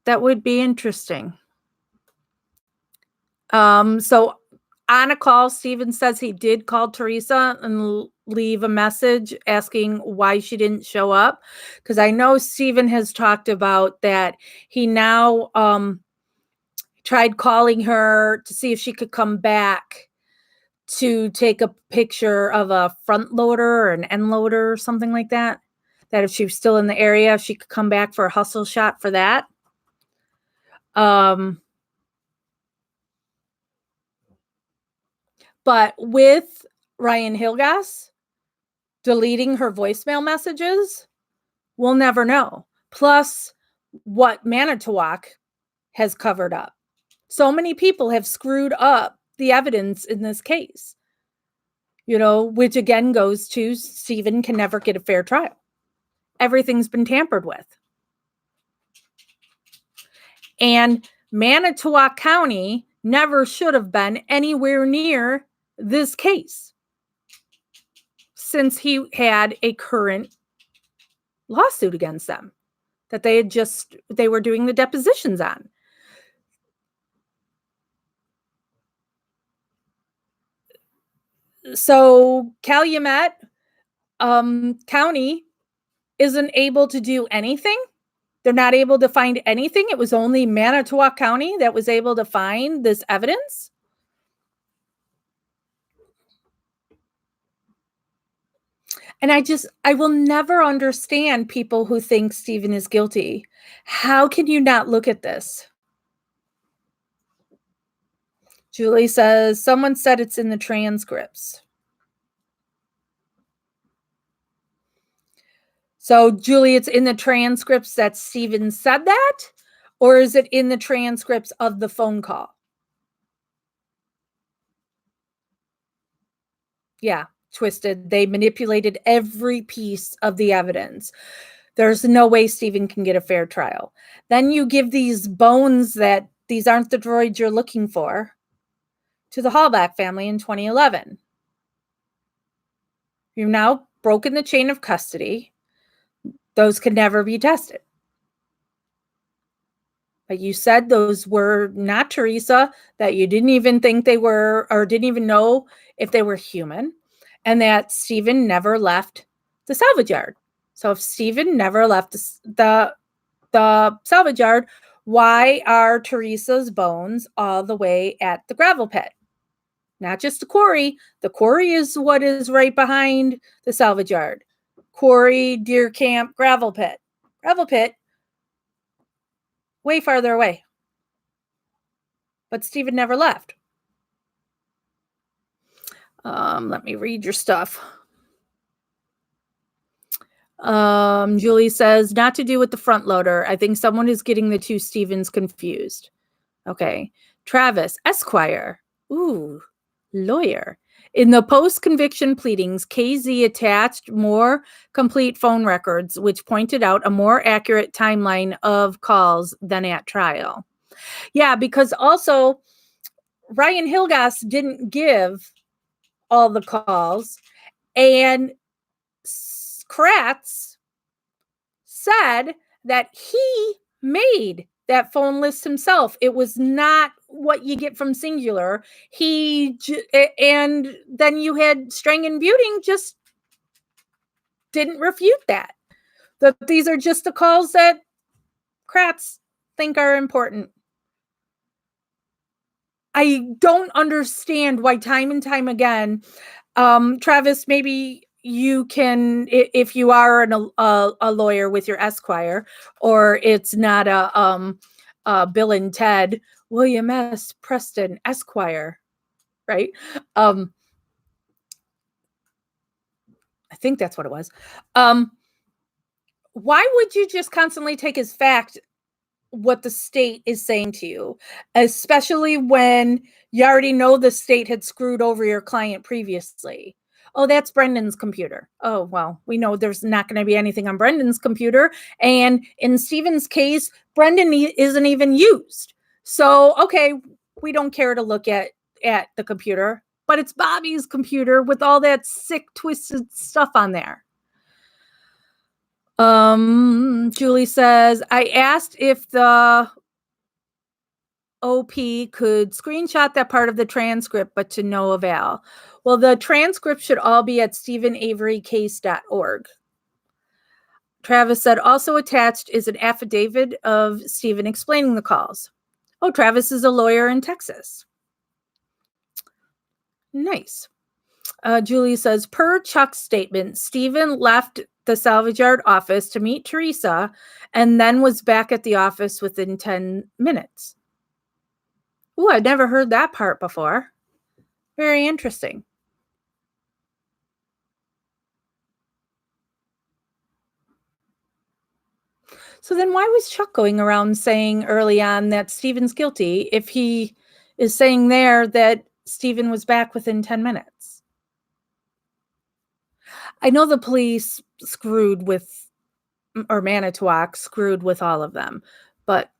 That would be interesting. So on a call. Steven says he did call Teresa and leave a message asking why she didn't show up. Because I know Steven has talked about that he now tried calling her to see if she could come back to take a picture of a front loader or an end loader or something like that. That if she was still in the area, she could come back for a hustle shot for that. But with Ryan Hilgas deleting her voicemail messages, we'll never know. Plus, what Manitowoc has covered up. So many people have screwed up the evidence in this case, which again goes to Steven can never get a fair trial. Everything's been tampered with. And Manitowoc County never should have been anywhere near this case since he had a current lawsuit against them that they were doing the depositions on. So Calumet County isn't able to do anything. They're not able to find anything. It was only Manitowoc County that was able to find this evidence. And I will never understand people who think Steven is guilty. How can you not look at this? Julie says, someone said it's in the transcripts. So, Julie, it's in the transcripts that Steven said that? Or is it in the transcripts of the phone call? Yeah, twisted. They manipulated every piece of the evidence. There's no way Steven can get a fair trial. Then you give these bones that these aren't the droids you're looking for to the Halbach family in 2011. You've now broken the chain of custody. Those could never be tested. But you said those were not Teresa, that you didn't even think they were, or didn't even know if they were human, and that Steven never left the salvage yard. So if Steven never left the salvage yard, why are Teresa's bones all the way at the gravel pit? Not just the quarry. The quarry is what is right behind the salvage yard. Quarry, deer camp, gravel pit. Gravel pit, way farther away. But Steven never left. Let me read your stuff. Julie says, not to do with the front loader. I think someone is getting the two Stevens confused. Okay. Travis, Esquire. Ooh, lawyer. In the post-conviction pleadings, KZ attached more complete phone records, which pointed out a more accurate timeline of calls than at trial. Yeah, because also Ryan Hilgas didn't give all the calls, and Kratz said that he made that phone list himself. It was not what you get from Singular. And then you had Strang and Buting just didn't refute that. That these are just the calls that Kratz think are important. I don't understand why time and time again, Travis, maybe you can, if you are a lawyer with your Esquire, or it's not a Bill and Ted, William S. Preston Esquire, right? I think that's what it was. Why would you just constantly take as fact what the state is saying to you, especially when you already know the state had screwed over your client previously? Oh, that's Brendan's computer. Oh, well, we know there's not going to be anything on Brendan's computer. And in Steven's case, Brendan isn't even used. So, okay, we don't care to look at the computer, but it's Bobby's computer with all that sick, twisted stuff on there. Julie says, I asked if the OP could screenshot that part of the transcript, but to no avail. Well, the transcript should all be at StephenAveryCase.org. Travis said, also attached is an affidavit of Stephen explaining the calls. Oh, Travis is a lawyer in Texas. Nice. Julie says, per Chuck's statement, Stephen left the salvage yard office to meet Teresa and then was back at the office within 10 minutes. Ooh, I'd never heard that part before. Very interesting. So then why was Chuck going around saying early on that Stephen's guilty if he is saying there that Stephen was back within 10 minutes? I know the police screwed with, or Manitowoc screwed with all of them, but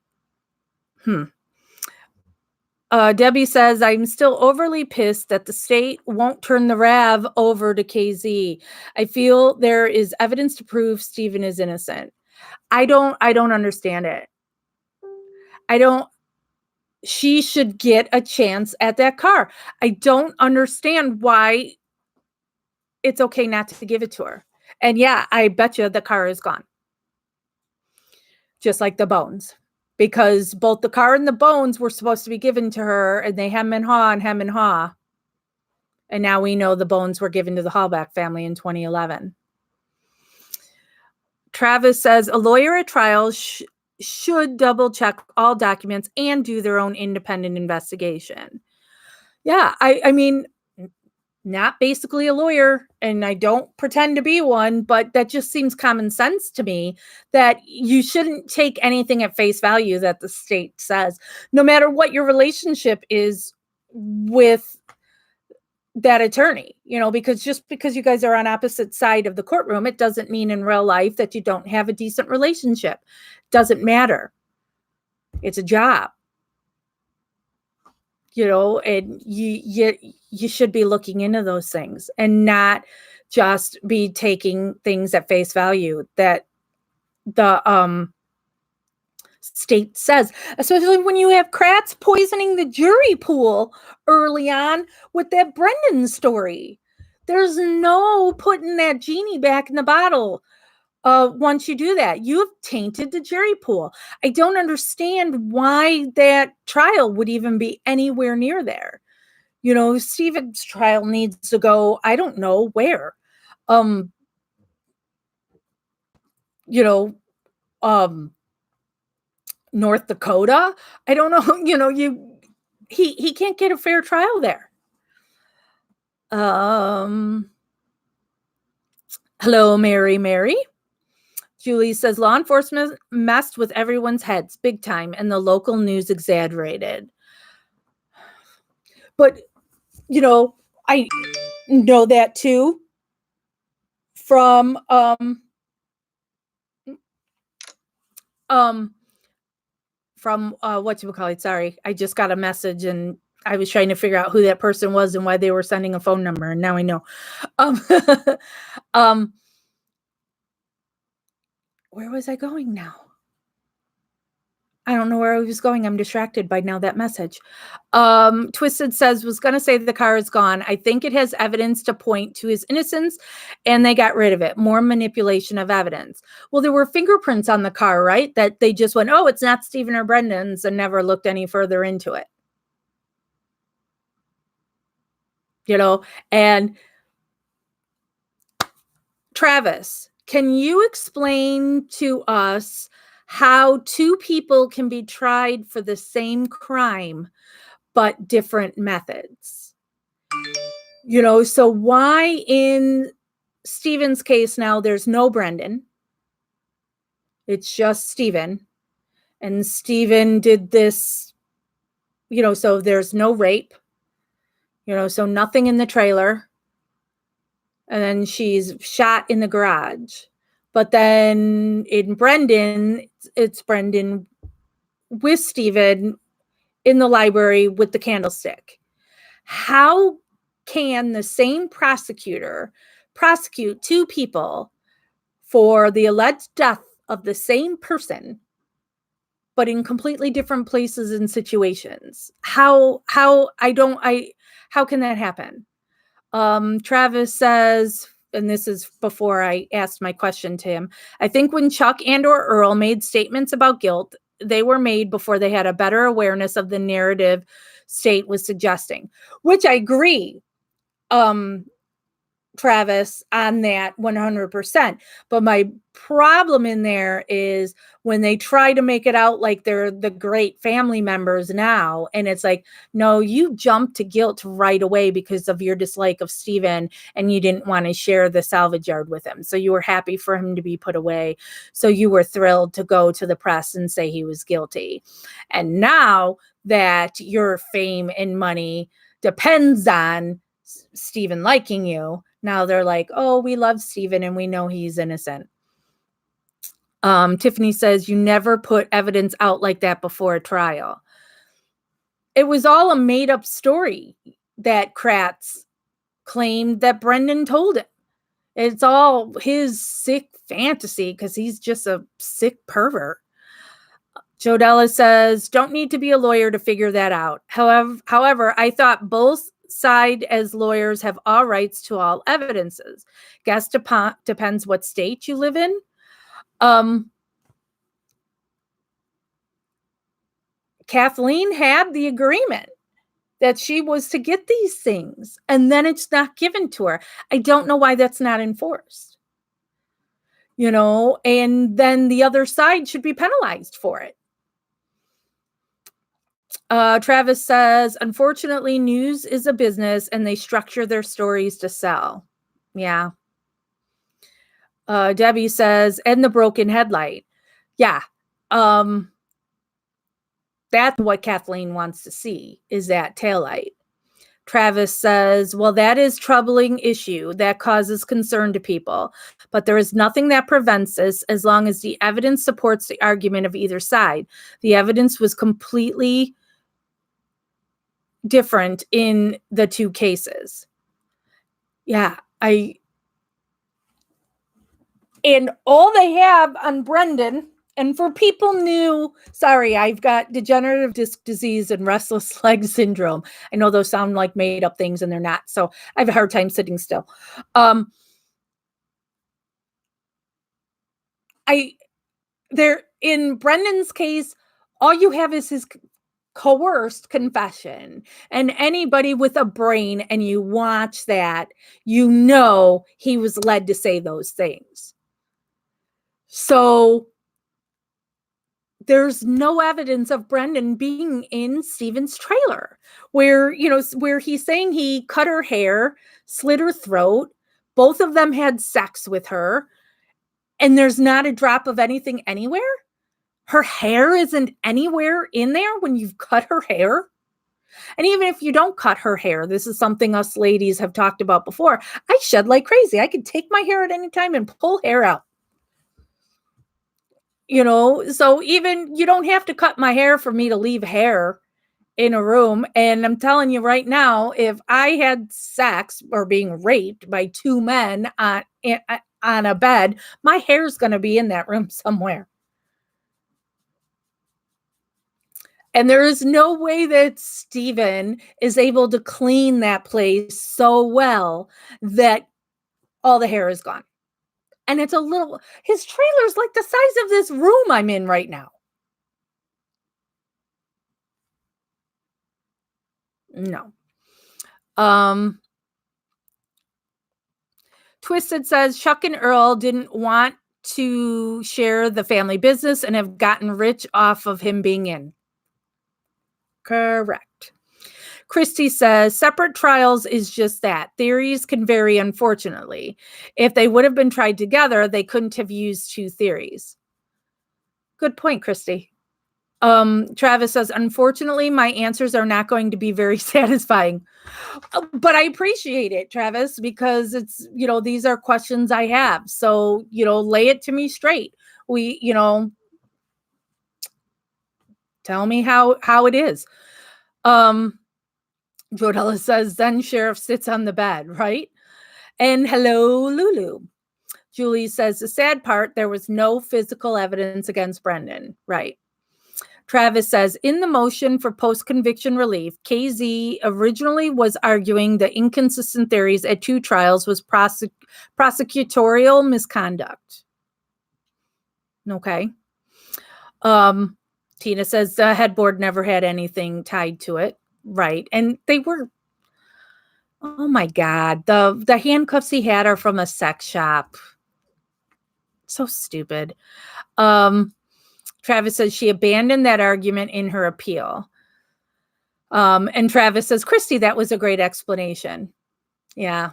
Debbie says, I'm still overly pissed that the state won't turn the RAV over to KZ. I feel there is evidence to prove Stephen is innocent. I don't understand it. She should get a chance at that car. I don't understand why it's okay not to give it to her. And yeah, I bet you the car is gone. Just like the bones. Because both the car and the bones were supposed to be given to her, and they hem and haw and hem and haw. And now we know the bones were given to the Halbach family in 2011. Travis says a lawyer at trial should double check all documents and do their own independent investigation. Yeah, I mean, not basically a lawyer, and I don't pretend to be one, but that just seems common sense to me that you shouldn't take anything at face value that the state says, no matter what your relationship is with that attorney, because just because you guys are on opposite side of the courtroom, it doesn't mean in real life that you don't have a decent relationship. Doesn't matter. It's a job. And you should be looking into those things and not just be taking things at face value that the state says, especially when you have Kratz poisoning the jury pool early on with that Brendan story. There's no putting that genie back in the bottle. Once you do that, you have tainted the jury pool. I don't understand why that trial would even be anywhere near there. Stephen's trial needs to go, I don't know where. North Dakota. I don't know, he can't get a fair trial there. Hello, Mary. Julie says law enforcement messed with everyone's heads big time and the local news exaggerated. But, I know that too from whatchamacallit. Sorry, I just got a message and I was trying to figure out who that person was and why they were sending a phone number, and now I know. Where was I going now? I don't know where I was going. I'm distracted by now that message. Twisted says, was going to say the car is gone. I think it has evidence to point to his innocence, and they got rid of it. More manipulation of evidence. Well, there were fingerprints on the car, right? That they just went, oh, it's not Stephen or Brendan's, and never looked any further into it. And Travis, can you explain to us how two people can be tried for the same crime, but different methods? So why in Stephen's case now there's no Brendan? It's just Stephen. And Stephen did this, so there's no rape, so nothing in the trailer. And then she's shot in the garage. But then in Brendan, it's Brendan with Stephen in the library with the candlestick. How can the same prosecutor prosecute two people for the alleged death of the same person, but in completely different places and situations. How can that happen? Travis says, and this is before I asked my question to him, I think when Chuck and or Earl made statements about guilt, they were made before they had a better awareness of the narrative State was suggesting, which I agree, Travis, on that 100%. But my problem in there is when they try to make it out like they're the great family members now. And it's like, no, you jumped to guilt right away because of your dislike of Steven, and you didn't want to share the salvage yard with him. So you were happy for him to be put away. So you were thrilled to go to the press and say he was guilty. And now that your fame and money depends on Steven liking you, now they're like, oh, we love Steven and we know he's innocent. Tiffany says, you never put evidence out like that before a trial. It was all a made up story that Kratz claimed that Brendan told him. It's all his sick fantasy because he's just a sick pervert. Jodella says, don't need to be a lawyer to figure that out. However, I thought both side as lawyers have all rights to all evidences. Guess depends what state you live in. Kathleen had the agreement that she was to get these things, and then it's not given to her. I don't know why that's not enforced. And then the other side should be penalized for it. Travis says, unfortunately, news is a business and they structure their stories to sell. Yeah. Debbie says, and the broken headlight. Yeah. That's what Kathleen wants to see, is that taillight. Travis says, well, that is a troubling issue that causes concern to people, but there is nothing that prevents this as long as the evidence supports the argument of either side. The evidence was completely different in the two cases. Yeah, and all they have on Brendan, and for people new, sorry, I've got degenerative disc disease and restless leg syndrome. I know those sound like made up things and they're not. So I have a hard time sitting still. In Brendan's case, all you have is his coerced confession, and anybody with a brain and you watch that, he was led to say those things. So there's no evidence of Brendan being in Steven's trailer where he's saying he cut her hair, slit her throat. Both of them had sex with her, and there's not a drop of anything anywhere. Her hair isn't anywhere in there when you've cut her hair. And even if you don't cut her hair, this is something us ladies have talked about before. I shed like crazy. I could take my hair at any time and pull hair out. So even you don't have to cut my hair for me to leave hair in a room. And I'm telling you right now, if I had sex or being raped by two men on a bed, my hair's going to be in that room somewhere. And there is no way that Steven is able to clean that place so well that all the hair is gone. And his trailer's like the size of this room I'm in right now. No. Twisted says Chuck and Earl didn't want to share the family business and have gotten rich off of him being in. Correct. Christy says separate trials is just that. Theories can vary, unfortunately. If they would have been tried together, they couldn't have used two theories. Good point, Christy. Travis says, unfortunately, my answers are not going to be very satisfying. But I appreciate it, Travis, because it's, these are questions I have. So, lay it to me straight. Tell me how it is. Jodella says, then sheriff sits on the bed, right? And hello, Lulu. Julie says, the sad part, there was no physical evidence against Brendan, right? Travis says, in the motion for post-conviction relief, KZ originally was arguing the inconsistent theories at 2 trials was prosecutorial misconduct. Okay. Tina says the headboard never had anything tied to it. Right. And they were, oh my God, the handcuffs he had are from a sex shop. So stupid. Travis says she abandoned that argument in her appeal. And Travis says, Christy, that was a great explanation. Yeah.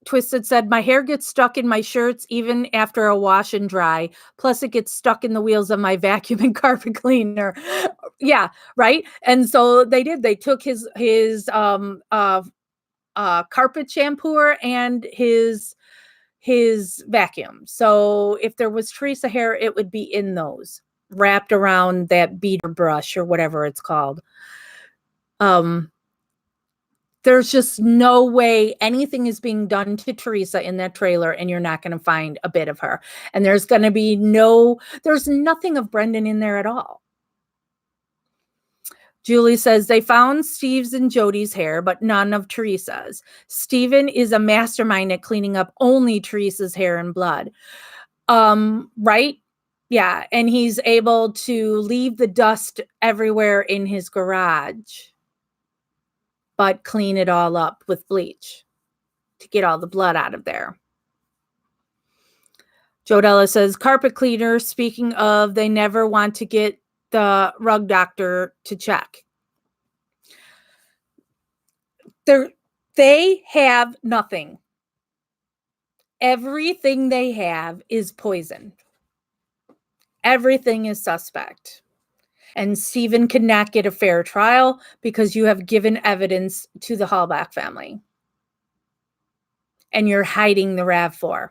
Twisted said, my hair gets stuck in my shirts even after a wash and dry. Plus, it gets stuck in the wheels of my vacuum and carpet cleaner. Yeah, right. And so they did. They took his carpet shampooer and his vacuum. So if there was Teresa hair, it would be in those, wrapped around that beater brush or whatever it's called. There's just no way anything is being done to Teresa in that trailer and you're not going to find a bit of her. And there's going to be there's nothing of Brendan in there at all. Julie says they found Steve's and Jody's hair, but none of Teresa's. Steven is a mastermind at cleaning up only Teresa's hair and blood. Right? Yeah. And he's able to leave the dust everywhere in his garage, but clean it all up with bleach to get all the blood out of there. Jodella says, carpet cleaner, speaking of, they never want to get the rug doctor to check. They have nothing. Everything they have is poison. Everything is suspect. And Stephen cannot get a fair trial because you have given evidence to the Halbach family. And you're hiding the RAV4.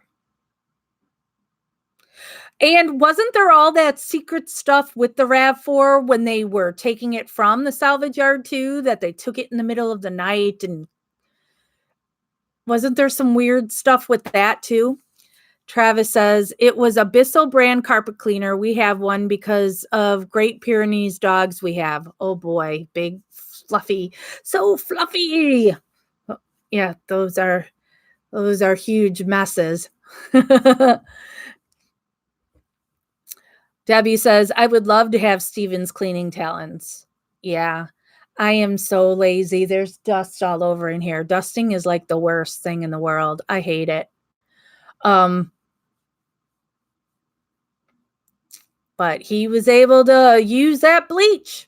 And wasn't there all that secret stuff with the RAV4 when they were taking it from the salvage yard too, that they took it in the middle of the night? And wasn't there some weird stuff with that too? Travis says, it was a Bissell brand carpet cleaner. We have one because of Great Pyrenees dogs we have. Oh boy, big, fluffy, so fluffy. Yeah, those are huge messes. Debbie says, I would love to have Steven's cleaning talents. Yeah, I am so lazy. There's dust all over in here. Dusting is like the worst thing in the world. I hate it. But he was able to use that bleach.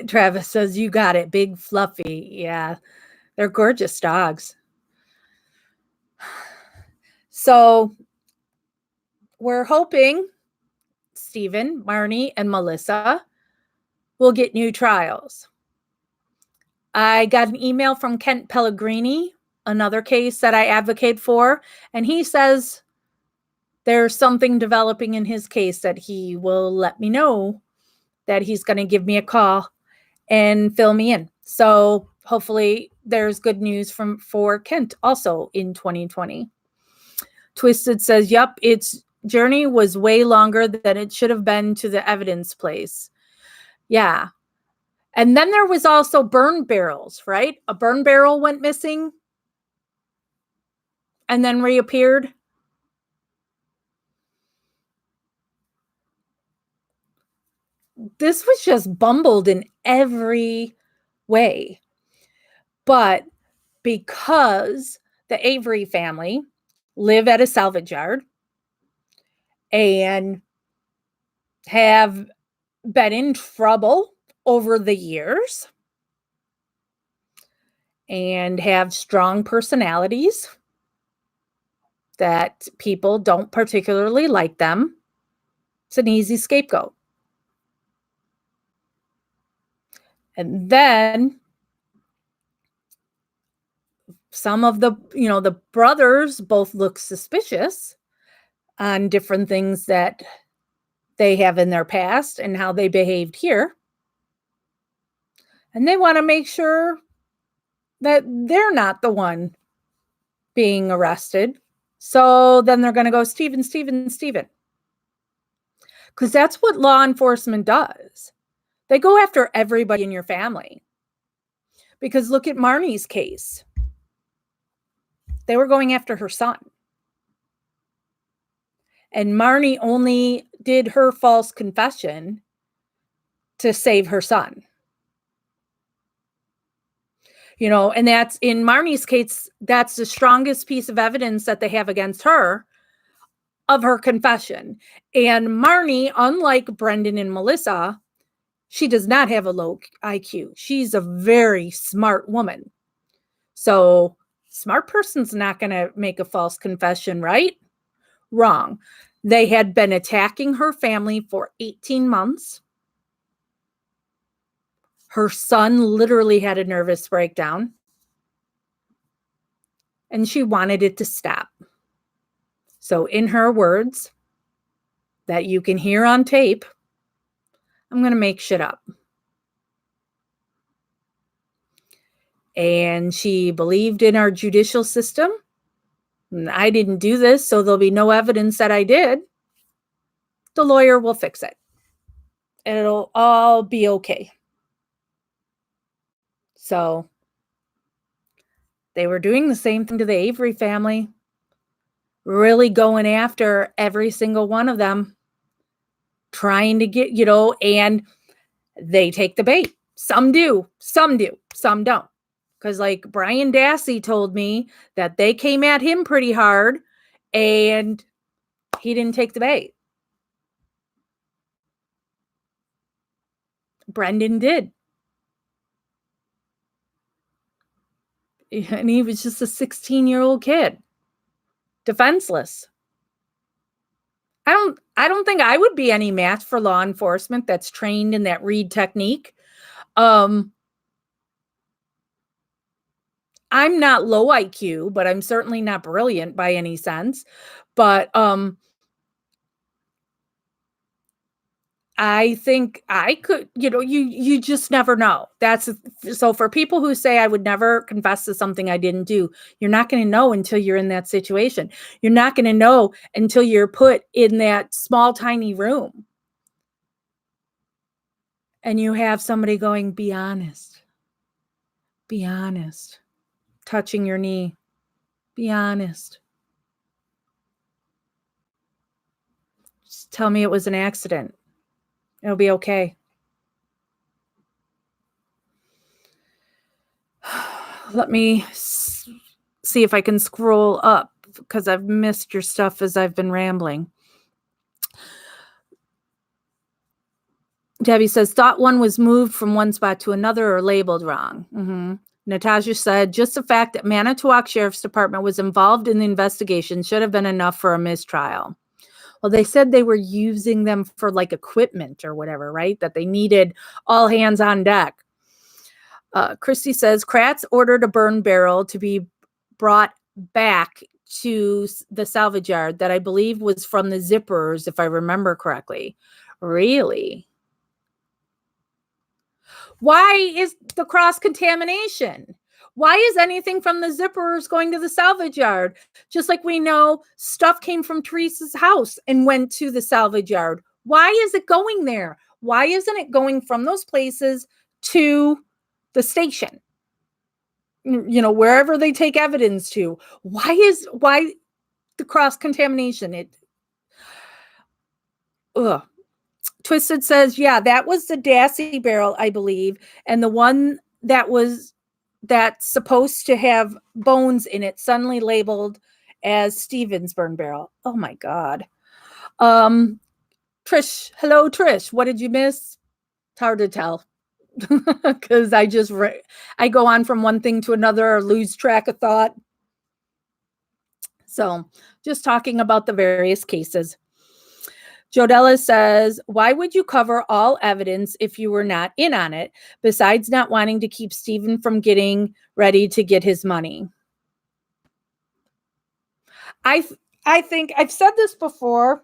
Travis says, you got it. Big, fluffy. Yeah, they're gorgeous dogs. So we're hoping Stephen, Marnie, and Melissa will get new trials. I got an email from Kent Pellegrini, another case that I advocate for, and he says there's something developing in his case that he will let me know, that he's going to give me a call and fill me in. So hopefully there's good news for Kent also in 2020. Twisted says, yep, its journey was way longer than it should have been to the evidence place. Yeah. And then there was also burn barrels, right? A burn barrel went missing and then reappeared. This was just bumbled in every way. But because the Avery family live at a salvage yard and have been in trouble over the years and have strong personalities that people don't particularly like them, it's an easy scapegoat. And then some of the brothers both look suspicious on different things that they have in their past and how they behaved here. And they want to make sure that they're not the one being arrested. So then they're going to go, Stephen. Because that's what law enforcement does. They go after everybody in your family. Because look at Marnie's case. They were going after her son. And Marnie only did her false confession to save her son. You know, and that's in Marnie's case, that's the strongest piece of evidence that they have against her of her confession. And Marnie, unlike Brendan and Melissa, she does not have a low IQ. She's a very smart woman. So, smart person's not going to make a false confession, right? Wrong. They had been attacking her family for 18 months. Her son literally had a nervous breakdown. And she wanted it to stop. So, in her words, that you can hear on tape, I'm going to make shit up. And she believed in our judicial system. I didn't do this, so there'll be no evidence that I did. The lawyer will fix it. And it'll all be okay. So they were doing the same thing to the Avery family, really going after every single one of them, trying to get, you know, and they take the bait. Some do, some don't. Because like Brian Dassey told me that they came at him pretty hard and he didn't take the bait. Brendan did. And he was just a 16-year-old kid, defenseless. I don't think I would be any match for law enforcement that's trained in that read technique. I'm not low IQ, but I'm certainly not brilliant by any sense. But I think I could, you know, you just never know. That's so for people who say I would never confess to something I didn't do, you're not going to know until you're in that situation. You're not going to know until you're put in that small, tiny room. And you have somebody going, be honest. Be honest. Touching your knee. Be honest. Just tell me it was an accident. It'll be okay. Let me see if I can scroll up because I've missed your stuff as I've been rambling. Debbie says, thought one was moved from one spot to another or labeled wrong. Mm-hmm. Natasha said, just the fact that Manitowoc Sheriff's Department was involved in the investigation should have been enough for a mistrial. Well, they said they were using them for like equipment or whatever, right? That they needed all hands on deck. Christy says, Kratz ordered a burn barrel to be brought back to the salvage yard that I believe was from the zippers, if I remember correctly. Really? Why is the cross-contamination? Why is anything from the zippers going to the salvage yard? Just like we know stuff came from Teresa's house and went to the salvage yard. Why is it going there? Why isn't it going from those places to the station? You know, wherever they take evidence to. Why the cross-contamination? Twisted says, yeah, that was the Dassey barrel, I believe. And the one that's supposed to have bones in it suddenly labeled as Stevens burn barrel. Oh my God. Trish, hello, Trish. What did you miss? It's hard to tell because I go on from one thing to another or lose track of thought. So just talking about the various cases. Jodella says, why would you cover all evidence if you were not in on it, besides not wanting to keep Stephen from getting ready to get his money? I think I've said this before.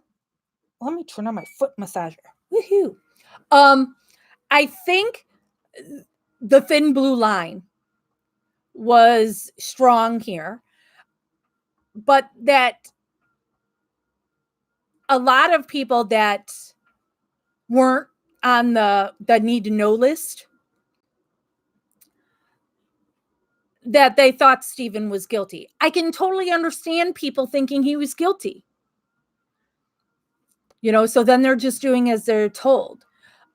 Let me turn on my foot massager. Woohoo. I think the thin blue line was strong here. but that a lot of people that weren't on the need to know list, that they thought Stephen was guilty. I can totally understand people thinking he was guilty. So then they're just doing as they're told.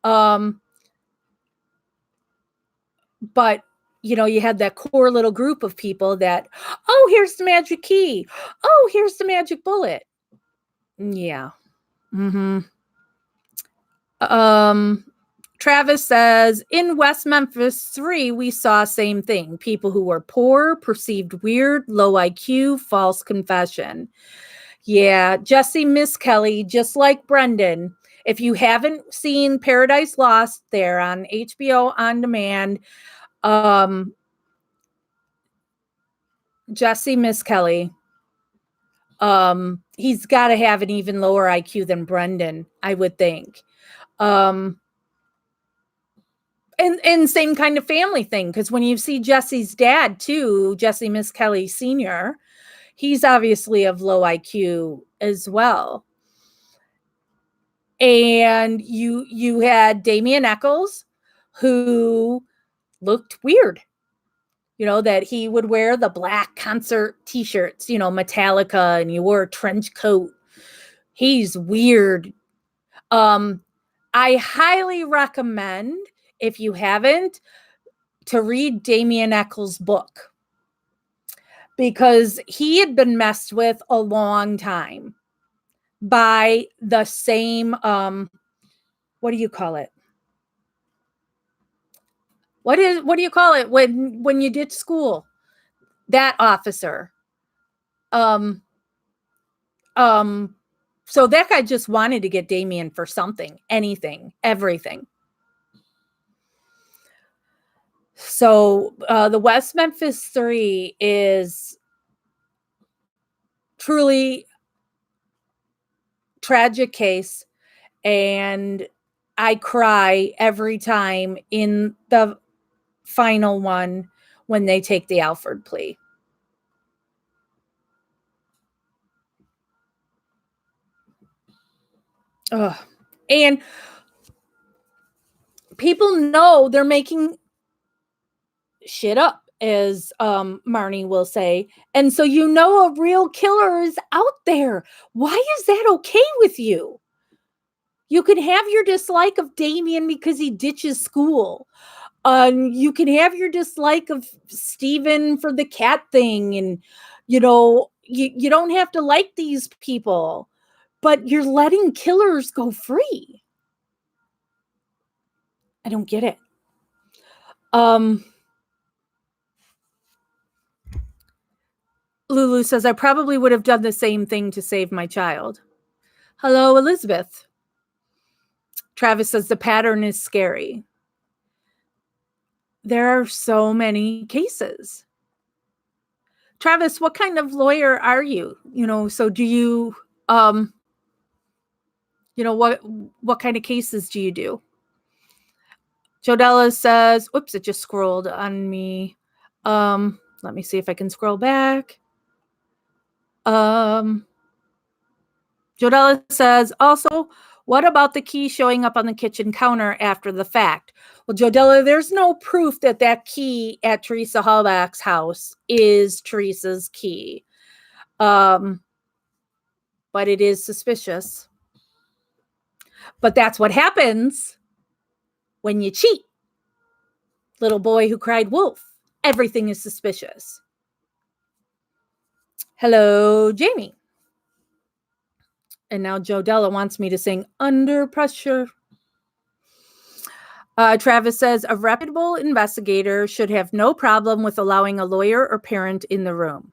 But you had that core little group of people that, oh, here's the magic key. Oh, here's the magic bullet. Yeah. Mm-hmm. Travis says, in West Memphis 3, we saw same thing. People who were poor, perceived weird, low IQ, false confession. Yeah, Jesse Miss Kelly, just like Brendan. If you haven't seen Paradise Lost, there on HBO On Demand, Jesse Miss Kelly, he's got to have an even lower IQ than Brendan, I would think. And same kind of family thing, because when you see Jesse's dad too, Jesse Miss Kelly Sr., he's obviously of low IQ as well. And you had Damien Eccles, who looked weird, that he would wear the black concert t-shirts, Metallica, and you wore a trench coat. He's weird. I highly recommend, if you haven't, to read Damien Eccles' book, because he had been messed with a long time by the same, what do you call it? What do you call it when you ditch school? That officer. So that guy just wanted to get Damien for something, anything, everything. So the West Memphis 3 is truly tragic case, and I cry every time in the final one when they take the Alford plea. Ugh. And people know they're making shit up, as Marnie will say. And so a real killer is out there. Why is that okay with you? You can have your dislike of Damien because he ditches school. You can have your dislike of Stephen for the cat thing. And, you don't have to like these people. But you're letting killers go free. I don't get it. Lulu says, I probably would have done the same thing to save my child. Hello, Elizabeth. Travis says, the pattern is scary. There are so many cases. Travis, what kind of lawyer are you? So do you, what kind of cases do you do? Jodella says, oops, it just scrolled on me. Let me see if I can scroll back. Jodella says, also, what about the key showing up on the kitchen counter after the fact? Well, Jodella, there's no proof that key at Teresa Halbach's house is Teresa's key. But it is suspicious. But that's what happens when you cheat. Little boy who cried wolf. Everything is suspicious. Hello, Jamie. And now Jodella wants me to sing Under Pressure. Travis says, a reputable investigator should have no problem with allowing a lawyer or parent in the room.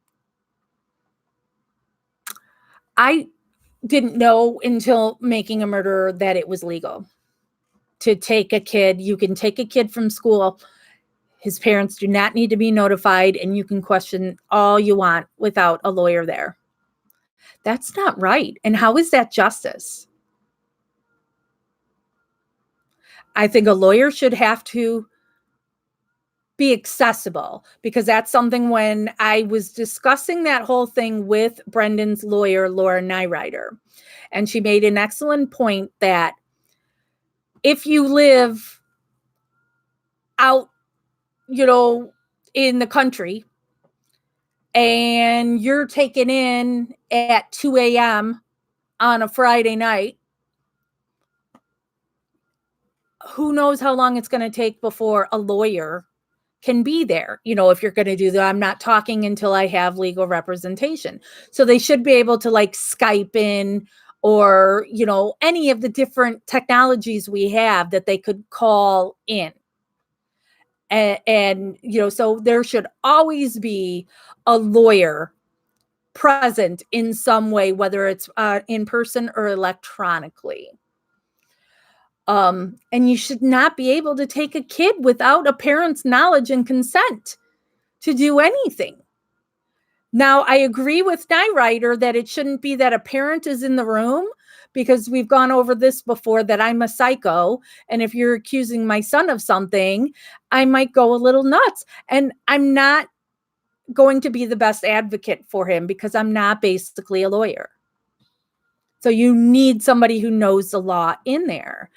I didn't know until Making a Murderer that it was legal to take a kid. You can take a kid from school. His parents do not need to be notified, and you can question all you want without a lawyer there. That's not right. And how is that justice? I think a lawyer should have to be accessible, because that's something when I was discussing that whole thing with Brendan's lawyer, Laura Nyrider, and she made an excellent point that if you live out, in the country and you're taken in at 2 a.m. on a Friday night, who knows how long it's going to take before a lawyer can be there. If you're going to do that, I'm not talking until I have legal representation. So they should be able to like Skype in, or, any of the different technologies we have that they could call in. And so there should always be a lawyer present in some way, whether it's in person or electronically. And you should not be able to take a kid without a parent's knowledge and consent to do anything. Now, I agree with Nyrider that it shouldn't be that a parent is in the room, because we've gone over this before, that I'm a psycho. And if you're accusing my son of something, I might go a little nuts. And I'm not going to be the best advocate for him, because I'm not basically a lawyer. So you need somebody who knows the law in there.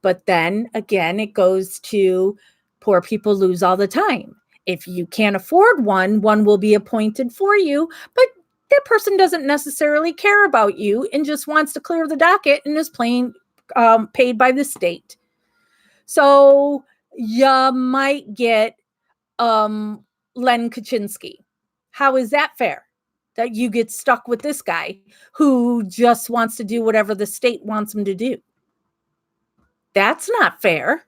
But then again, it goes to poor people lose all the time. If you can't afford one will be appointed for you, but that person doesn't necessarily care about you and just wants to clear the docket and is paid by the state. So you might get Len Kaczynski. How is that fair? That you get stuck with this guy who just wants to do whatever the state wants him to do. That's not fair.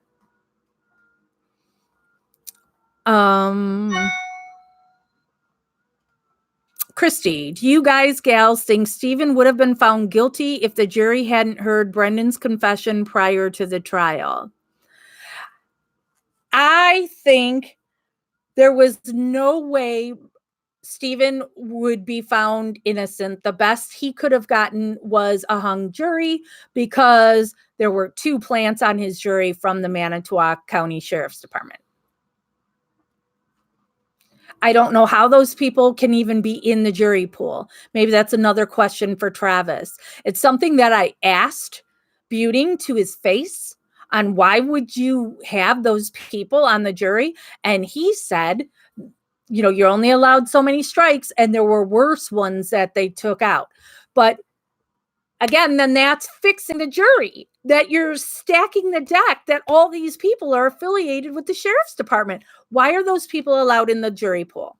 Christy, do you guys, gals, think Stephen would have been found guilty if the jury hadn't heard Brendan's confession prior to the trial? I think there was no way Stephen would be found innocent. The best he could have gotten was a hung jury, because there were 2 plants on his jury from the Manitowoc County Sheriff's Department. I don't know how those people can even be in the jury pool. Maybe that's another question for Travis. It's something that I asked Buting to his face on why would you have those people on the jury? And he said, you're only allowed so many strikes, and there were worse ones that they took out. But again, then that's fixing the jury, that you're stacking the deck, that all these people are affiliated with the sheriff's department. Why are those people allowed in the jury pool?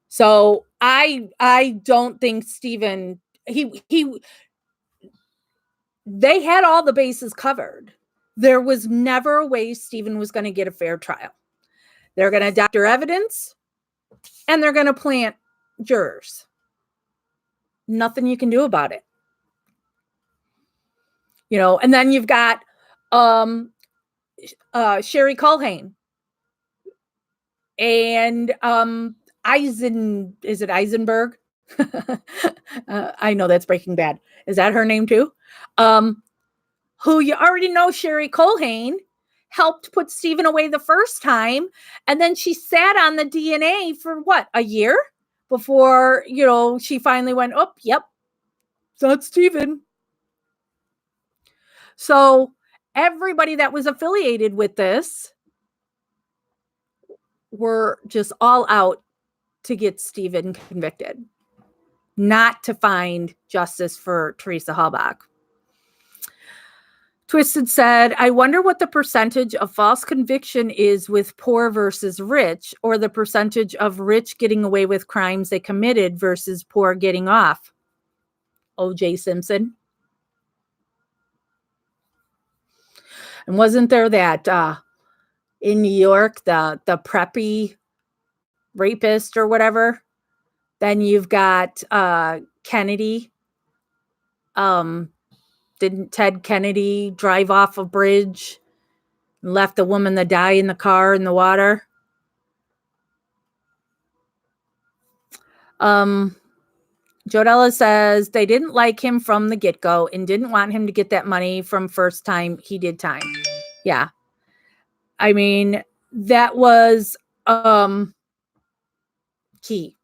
So I don't think Stephen, they had all the bases covered. There was never a way Stephen was going to get a fair trial. They're going to doctor evidence, and they're going to plant jurors. Nothing you can do about it. And then you've got Sherry Culhane and is it Eisenberg? I know that's Breaking Bad. Is that her name too? Who you already know, Sherry Culhane helped put Stephen away the first time, and then she sat on the DNA for a year before she finally went, oh, yep, that's Stephen. So everybody that was affiliated with this were just all out to get Stephen convicted, not to find justice for Teresa Halbach. Twisted said, I wonder what the percentage of false conviction is with poor versus rich, or the percentage of rich getting away with crimes they committed versus poor getting off. O.J. Simpson. And wasn't there that in New York, the preppy rapist or whatever? Then you've got Kennedy. Didn't Ted Kennedy drive off a bridge and left the woman to die in the car in the water? Jodella says they didn't like him from the get-go and didn't want him to get that money from first time he did time. Yeah. I mean, that was key.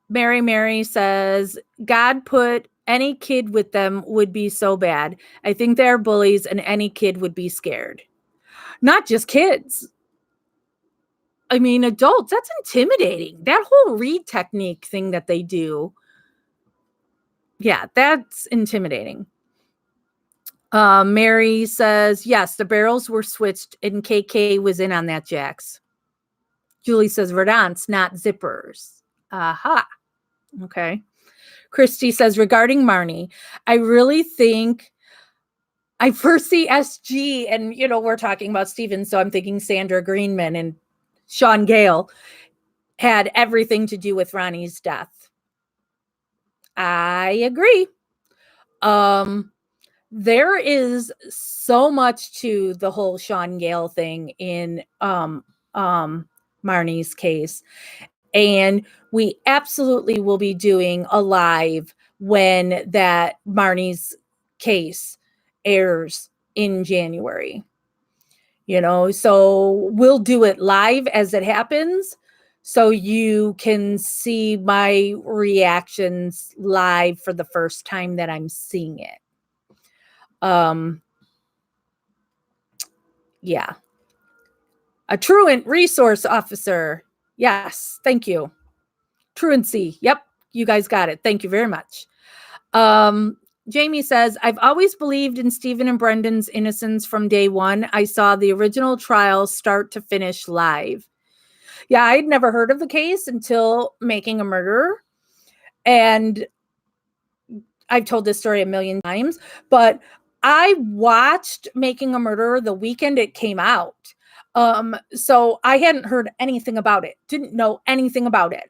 Mary says, God put any kid with them would be so bad. I think they're bullies and any kid would be scared. Not just kids. I mean, adults, that's intimidating. That whole read technique thing that they do. Yeah, that's intimidating. Mary says, yes, the barrels were switched and KK was in on that, Jax. Julie says, Verdants, not zippers. Aha. Okay. Christy says, regarding Marnie, I really think I first see SG and, we're talking about Steven. So I'm thinking Sandra Greenman and Sean Gale had everything to do with Ronnie's death. I agree. There is so much to the whole Sean Gale thing in Marnie's case. And we absolutely will be doing a live when that Marnie's case airs in January. So we'll do it live as it happens so you can see my reactions live for the first time that I'm seeing it. Yeah. A truant resource officer. Yes, thank you. Truancy. Yep, you guys got it. Thank you very much. Jamie says, I've always believed in Stephen and Brendan's innocence from day one. I saw the original trial start to finish live. Yeah, I'd never heard of the case until Making a Murderer. And I've told this story a million times, but I watched Making a Murderer the weekend it came out. So I hadn't heard anything about it, didn't know anything about it.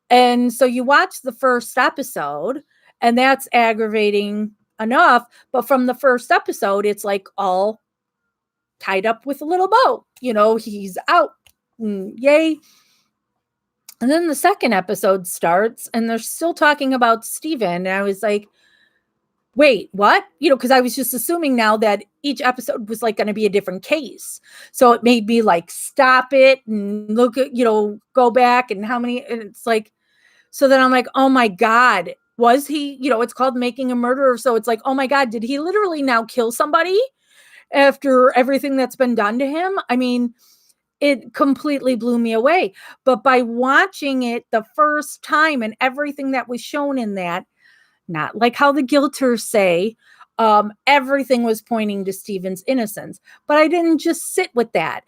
And so you watch the first episode, and that's aggravating enough. But from the first episode, it's like all tied up with a little bow. He's out. Yay. And then the second episode starts, and they're still talking about Steven. And I was like, wait, what? Because I was just assuming now that each episode was like going to be a different case. So it made me like stop it and look at, go back and how many. And it's like, so then I'm like, oh my God, was he, it's called Making a Murderer. So it's like, oh my God, did he literally now kill somebody after everything that's been done to him? I mean, it completely blew me away. But by watching it the first time and everything that was shown in that, not like how the guilters say, everything was pointing to Stephen's innocence. But I didn't just sit with that.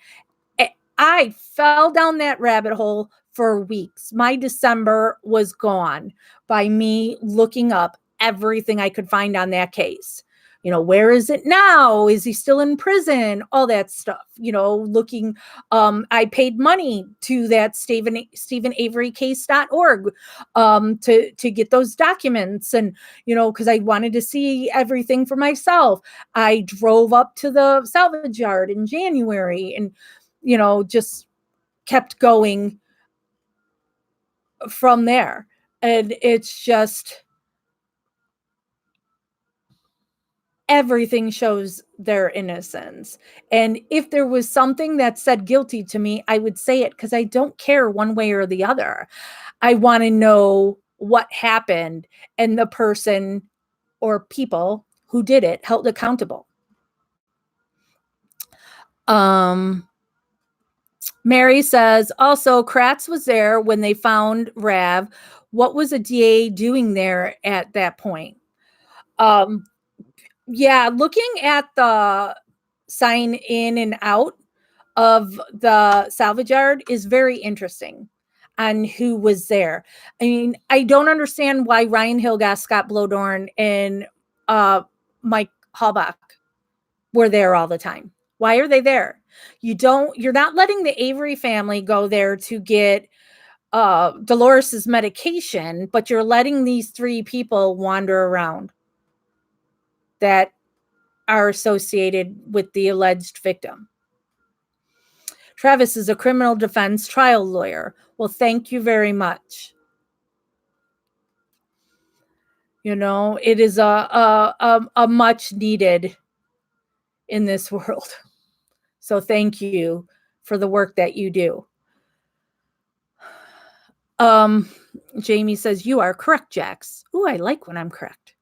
I fell down that rabbit hole for weeks. My December was gone by me looking up everything I could find on that case. Where is it now? Is he still in prison? All that stuff, looking, I paid money to that StephenAveryCase.org, to get those documents. And, cause I wanted to see everything for myself. I drove up to the salvage yard in January and, just kept going from there. And it's just, everything shows their innocence. And if there was something that said guilty to me, I would say it because I don't care one way or the other. I want to know what happened and the person or people who did it held accountable. Mary says, also, Kratz was there when they found Rav. What was a DA doing there at that point? Yeah, looking at the sign in and out of the salvage yard is very interesting on who was there. I mean, I don't understand why Ryan Hilgast, Scott Blodorn, and Mike Halbach were there all the time. Why are they there? You're not letting the Avery family go there to get Dolores's medication, but you're letting these three people wander around that are associated with the alleged victim. Travis is a criminal defense trial lawyer. Well, thank you very much. It is a much needed in this world. So thank you for the work that you do. Jamie says, you are correct, Jax. Ooh, I like when I'm correct.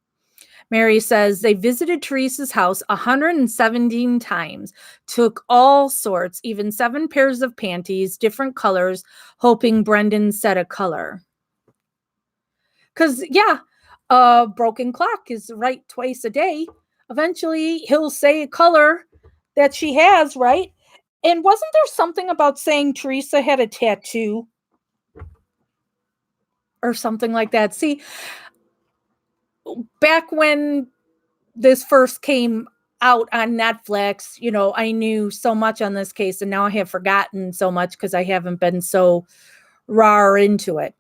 Mary says, they visited Teresa's house 117 times, took all sorts, even 7 pairs of panties, different colors, hoping Brendan said a color. Because, yeah, a broken clock is right twice a day. Eventually, he'll say a color that she has, right? And wasn't there something about saying Teresa had a tattoo? Or something like that. See, back when this first came out on Netflix, I knew so much on this case, and now I have forgotten so much because I haven't been so raw into it.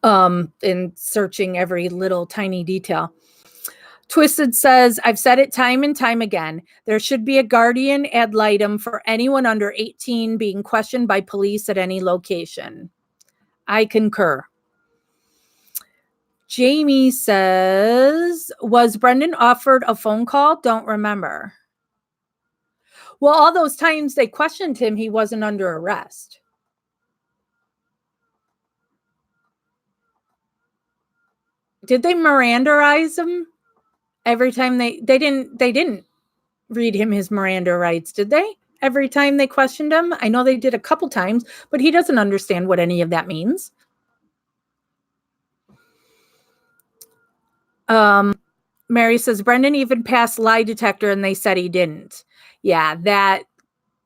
And searching every little tiny detail. Twisted says, I've said it time and time again. There should be a guardian ad litem for anyone under 18 being questioned by police at any location. I concur. Jamie says, was Brendan offered a phone call? Don't remember. Well, all those times they questioned him, he wasn't under arrest. Did they Mirandaize him every time they didn't read him his Miranda rights, did they? Every time they questioned him? I know they did a couple times, but he doesn't understand what any of that means. Mary says, Brendan even passed lie detector and they said he didn't. Yeah,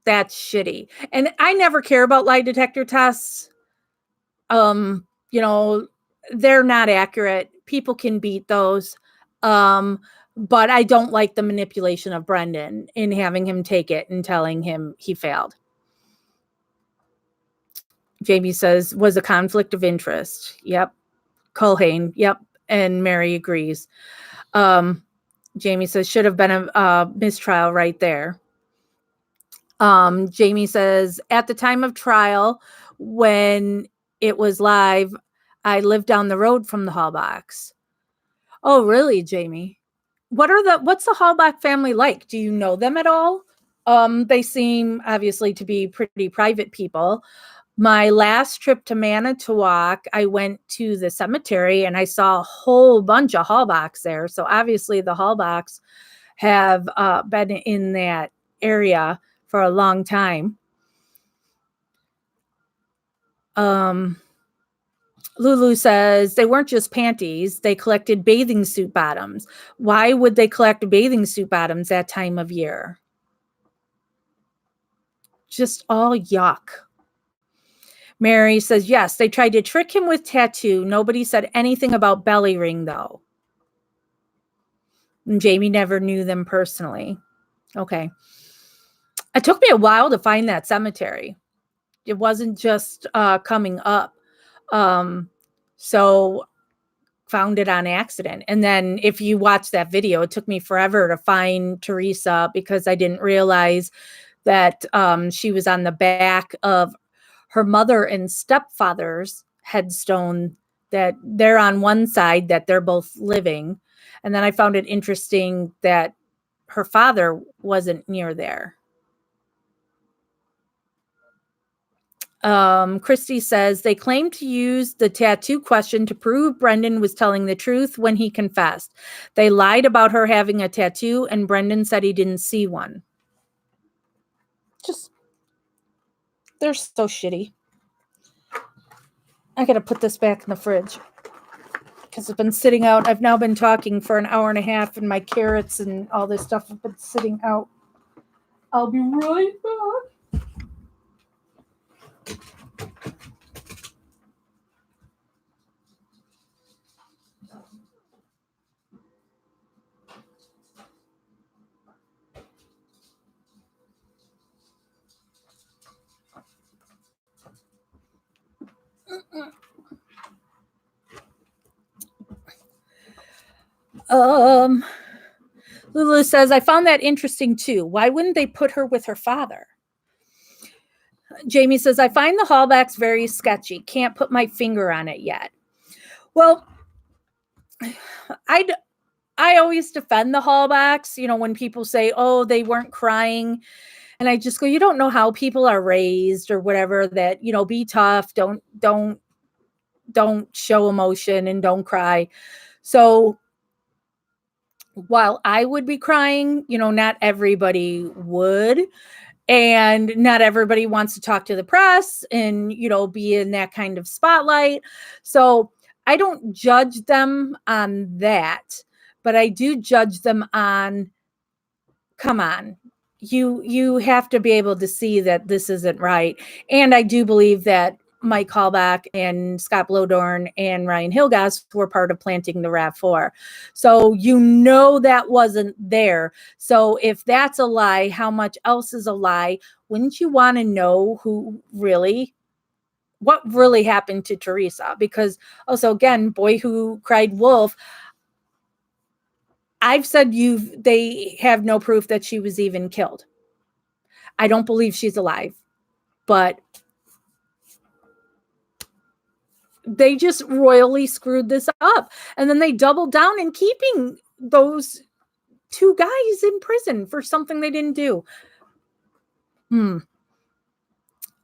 that's shitty. And I never care about lie detector tests. They're not accurate. People can beat those. But I don't like the manipulation of Brendan in having him take it and telling him he failed. Jamie says, was a conflict of interest. Yep. Culhane. Yep. And Mary agrees. Jamie says, should have been a mistrial right there. Jamie says, at the time of trial, when it was live, I lived down the road from the Halbachs. Oh, really, Jamie? What's the Halbach family like? Do you know them at all? They seem obviously to be pretty private people. My last trip to Manitowoc, I went to the cemetery and I saw a whole bunch of Halbachs there. So obviously the Halbachs have been in that area for a long time. Lulu says they weren't just panties, they collected bathing suit bottoms. Why would they collect bathing suit bottoms that time of year? Just all yuck. Mary says, yes, they tried to trick him with tattoo. Nobody said anything about belly ring, though. And Jamie never knew them personally. Okay. It took me a while to find that cemetery. It wasn't just coming up. So found it on accident. And then if you watch that video, it took me forever to find Teresa because I didn't realize that she was on the back of her mother and stepfather's headstone, that they're on one side, that they're both living. And then I found it interesting that her father wasn't near there. Christy says they claim to use the tattoo question to prove Brendan was telling the truth when he confessed. They lied about her having a tattoo, and Brendan said he didn't see one. They're so shitty. I gotta put this back in the fridge because it's been sitting out. I've now been talking for an hour and a half, and my carrots and all this stuff have been sitting out. I'll be right back. Lulu says, I found that interesting too. Why wouldn't they put her with her father? Jamie says, I find the Halbachs very sketchy. Can't put my finger on it yet. Well, I always defend the Halbachs, when people say, "Oh, they weren't crying." And I just go, "You don't know how people are raised or whatever, that, be tough, don't show emotion and don't cry." So while I would be crying, not everybody would. And not everybody wants to talk to the press and, be in that kind of spotlight. So I don't judge them on that, but I do judge them on, come on. You have to be able to see that this isn't right. And I do believe that Mike Halbach and Scott Blodorn and Ryan Hilgas were part of planting the RAV4. So that wasn't there. So if that's a lie, how much else is a lie? Wouldn't you want to know what really happened to Teresa? Because also, again, boy who cried wolf. I've said they have no proof that she was even killed. I don't believe she's alive, but they just royally screwed this up. And then they doubled down in keeping those two guys in prison for something they didn't do.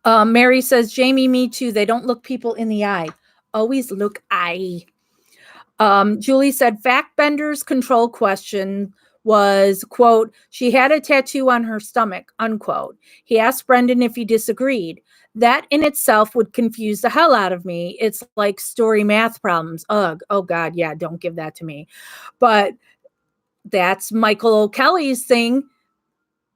Mary says, Jamie, me too. They don't look people in the eye. Always look eye. Julie said, fact bender's control question was, quote, she had a tattoo on her stomach, unquote. He asked Brendan if he disagreed. That in itself would confuse the hell out of me. It's like story math problems. Ugh. Oh God. Yeah. Don't give that to me. But that's Michael O'Kelly's thing.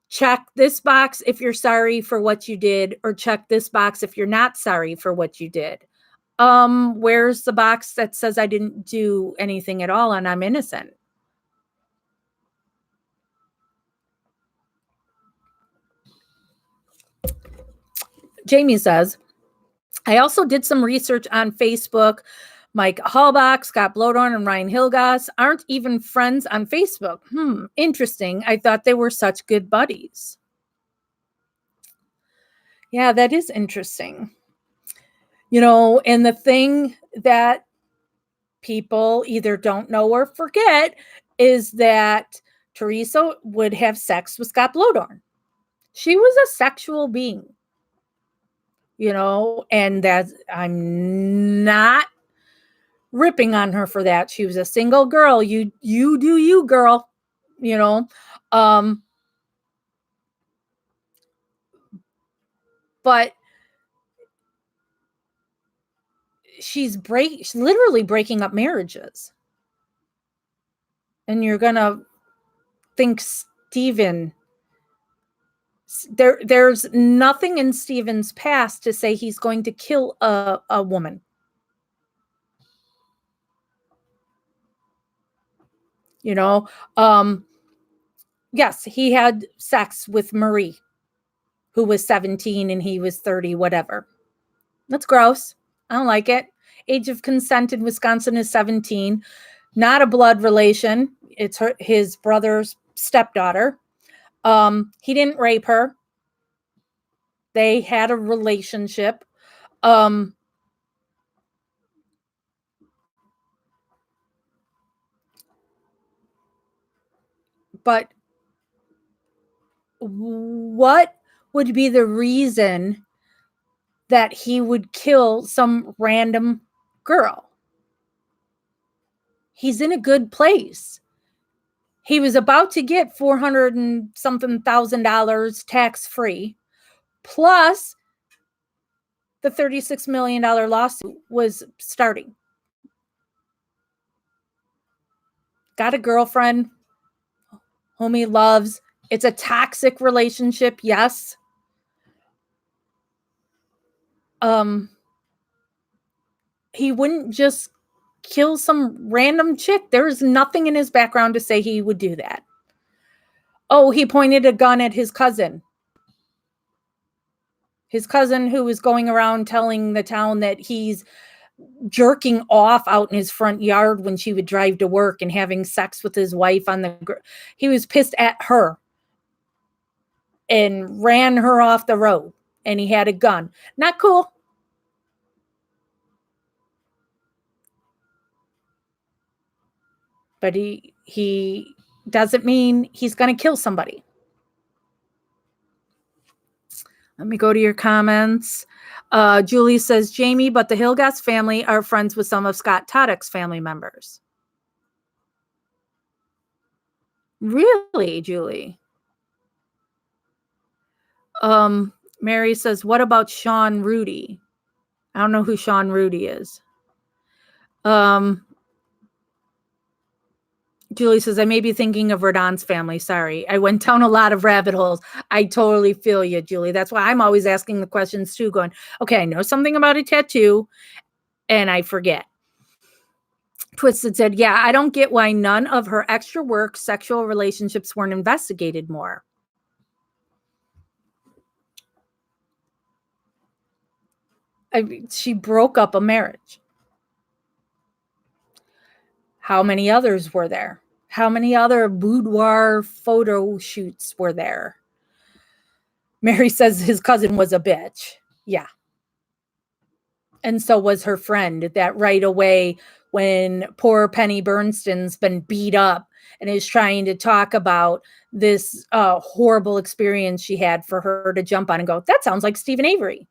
Check this box if you're sorry for what you did, or check this box if you're not sorry for what you did. Where's the box that says I didn't do anything at all and I'm innocent? Jamie says, I also did some research on Facebook. Mike Halbach, Scott Blodorn, and Ryan Hilgas aren't even friends on Facebook. Interesting. I thought they were such good buddies. Yeah, that is interesting. And the thing that people either don't know or forget is that Teresa would have sex with Scott Blodorn. She was a sexual being, and that I'm not ripping on her for that. She was a single girl. You do you, girl, but she's literally breaking up marriages. And you're going to think there's nothing in Steven's past to say he's going to kill a woman. Yes, he had sex with Marie, who was 17 and he was 30, whatever. That's gross. I don't like it. Age of consent in Wisconsin is 17. Not a blood relation. It's his brother's stepdaughter. He didn't rape her. They had a relationship. But what would be the reason that he would kill some random girl? He's in a good place. He was about to get $400 and something thousand tax free, plus the $36 million lawsuit was starting. Got a girlfriend whom he loves. It's a toxic relationship, yes. He wouldn't just kill some random chick. There is nothing in his background to say he would do that. Oh, he pointed a gun at his cousin. His cousin, who was going around telling the town that he's jerking off out in his front yard when she would drive to work and having sex with his wife he was pissed at her and ran her off the road, and he had a gun. Not cool. but he doesn't mean he's going to kill somebody. Let me go to your comments. Julie says, Jamie, but the Hilgas family are friends with some of Scott Toddick's family members. Really, Julie? Mary says, what about Sean Rudy? I don't know who Sean Rudy is. Julie says, I may be thinking of Verdon's family. Sorry. I went down a lot of rabbit holes. I totally feel you, Julie. That's why I'm always asking the questions too, going, okay, I know something about a tattoo and I forget. Twisted said, yeah, I don't get why none of her extra work sexual relationships weren't investigated more. She broke up a marriage. How many others were there? How many other boudoir photo shoots were there? Mary says his cousin was a bitch. Yeah. And so was her friend that right away when poor Penny Bernstein's been beat up and is trying to talk about this horrible experience she had, for her to jump on and go, that sounds like Stephen Avery.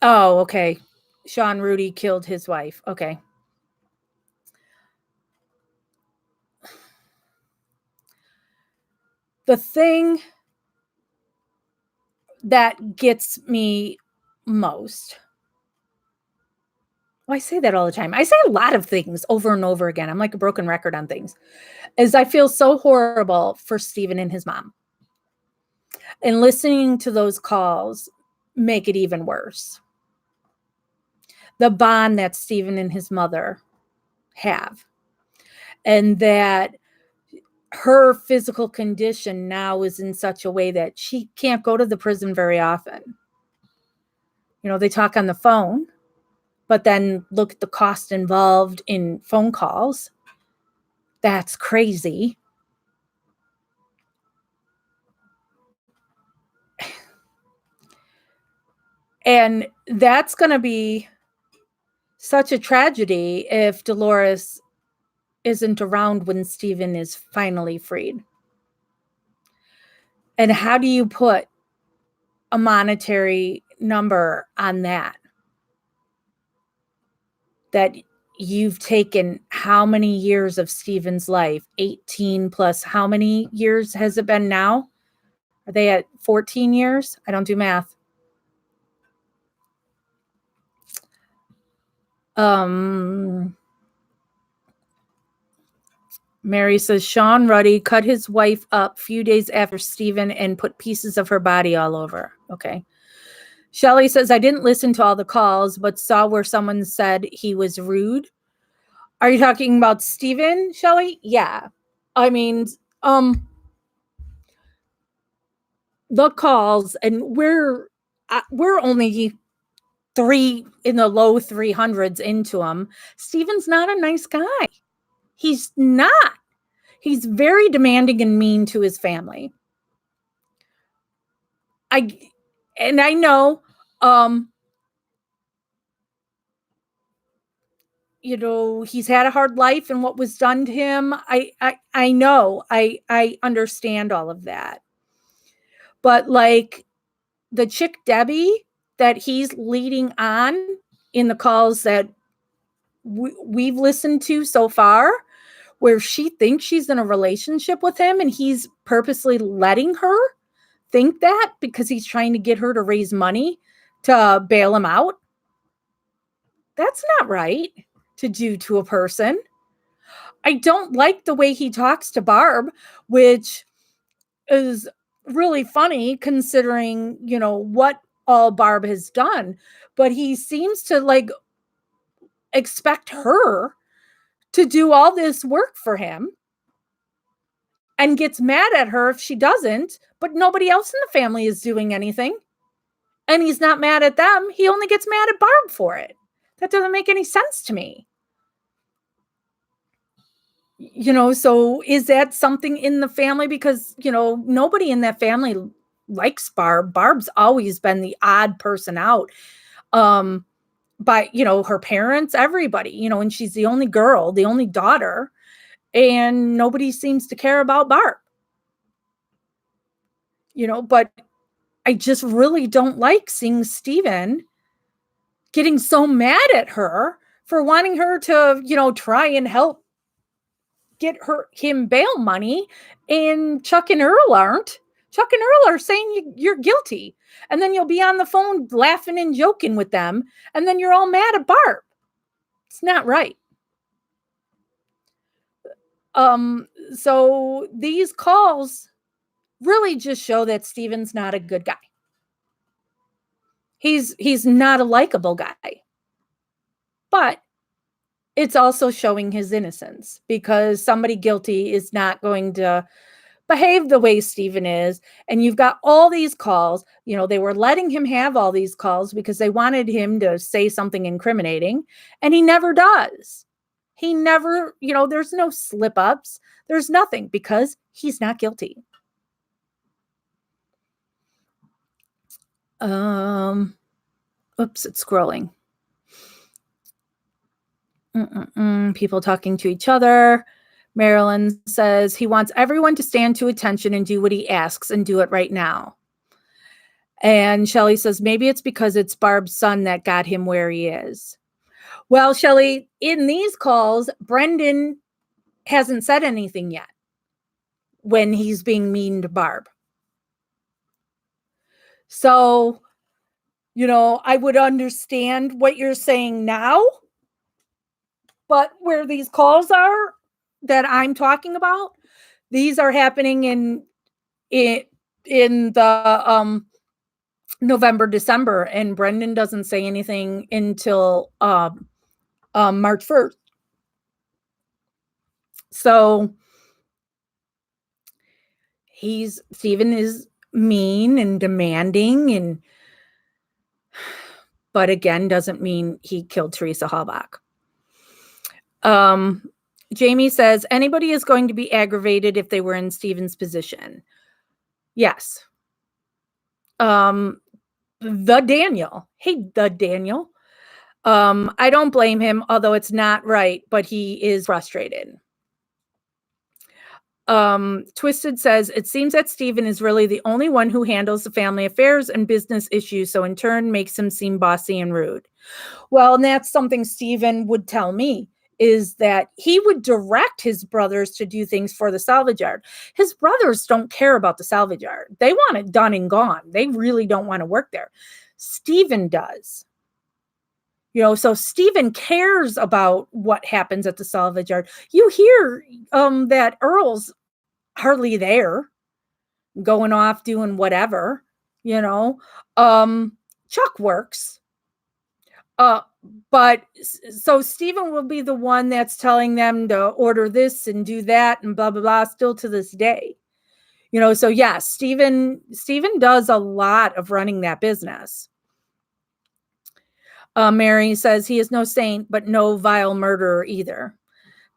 Oh, okay. Sean Rudy killed his wife. Okay. The thing that gets me most, well, I say that all the time. I say a lot of things over and over again. I'm like a broken record on things. Is I feel so horrible for Stephen and his mom. And listening to those calls make it even worse. The bond that Stephen and his mother have. And that her physical condition now is in such a way that she can't go to the prison very often. You know, they talk on the phone, but then look at the cost involved in phone calls. That's crazy. And that's going to be such a tragedy if Dolores isn't around when Stephen is finally freed. And how do you put a monetary number on that? That you've taken how many years of Stephen's life? 18 plus how many years has it been now? Are they at 14 years? I don't do math. Mary says, Sean Ruddy cut his wife up a few days after Stephen and put pieces of her body all over. Okay. Shelley says, I didn't listen to all the calls, but saw where someone said he was rude. Are you talking about Stephen, Shelley? Yeah. I mean, the calls, and we're only in the low 300s into him. Stephen's not a nice guy. He's not. He's very demanding and mean to his family. I know, you know, he's had a hard life and what was done to him. I know, I understand all of that. But like the chick Debbie that he's leading on in the calls that we've listened to so far, where she thinks she's in a relationship with him and he's purposely letting her think that because he's trying to get her to raise money to bail him out. That's not right to do to a person. I don't like the way he talks to Barb, which is really funny considering, you know, what all Barb has done. But he seems to like expect her to do all this work for him and gets mad at her if she doesn't, but nobody else in the family is doing anything. And he's not mad at them. He only gets mad at Barb for it. That doesn't make any sense to me. You know, so is that something in the family? Because, you know, nobody in that family likes Barb. Barb's always been the odd person out. By, her parents, everybody, and she's the only girl, the only daughter, and nobody seems to care about Barb. But I just really don't like seeing Steven getting so mad at her for wanting her to, try and help get him bail money, and Chuck and Earl aren't. Chuck and Earl are saying you're guilty, and then you'll be on the phone laughing and joking with them, and then you're all mad at Barb. It's not right. So these calls really just show that Steven's not a good guy. He's not a likable guy. But it's also showing his innocence, because somebody guilty is not going to behave the way Steven is. And you've got all these calls, they were letting him have all these calls because they wanted him to say something incriminating, and he never does. He never, there's no slip ups. There's nothing, because he's not guilty. Oops, it's scrolling. People talking to each other. Marilyn says he wants everyone to stand to attention and do what he asks, and do it right now. And Shelley says maybe it's because it's Barb's son that got him where he is. Well, Shelley, in these calls, Brendan hasn't said anything yet when he's being mean to Barb. So, I would understand what you're saying now, but where these calls are that I'm talking about, these are happening in the November, December, and Brendan doesn't say anything until March 1st. So Steven is mean and demanding, but again, doesn't mean he killed Teresa Halbach. Jamie says anybody is going to be aggravated if they were in Steven's position. Yes. The Daniel. I don't blame him, although it's not right, but he is frustrated. Twisted says it seems that Steven is really the only one who handles the family affairs and business issues, so in turn makes him seem bossy and rude. Well, and that's something Steven would tell me, is that he would direct his brothers to do things for the salvage yard. His brothers don't care about the salvage yard. They want it done and gone. They really don't want to work there. Steven does. So Steven cares about what happens at the salvage yard. You hear that Earl's hardly there, going off doing whatever, Chuck works. But so Steven will be the one that's telling them to order this and do that and blah, blah, blah, still to this day. So yes, Steven does a lot of running that business. Mary says he is no saint, but no vile murderer either.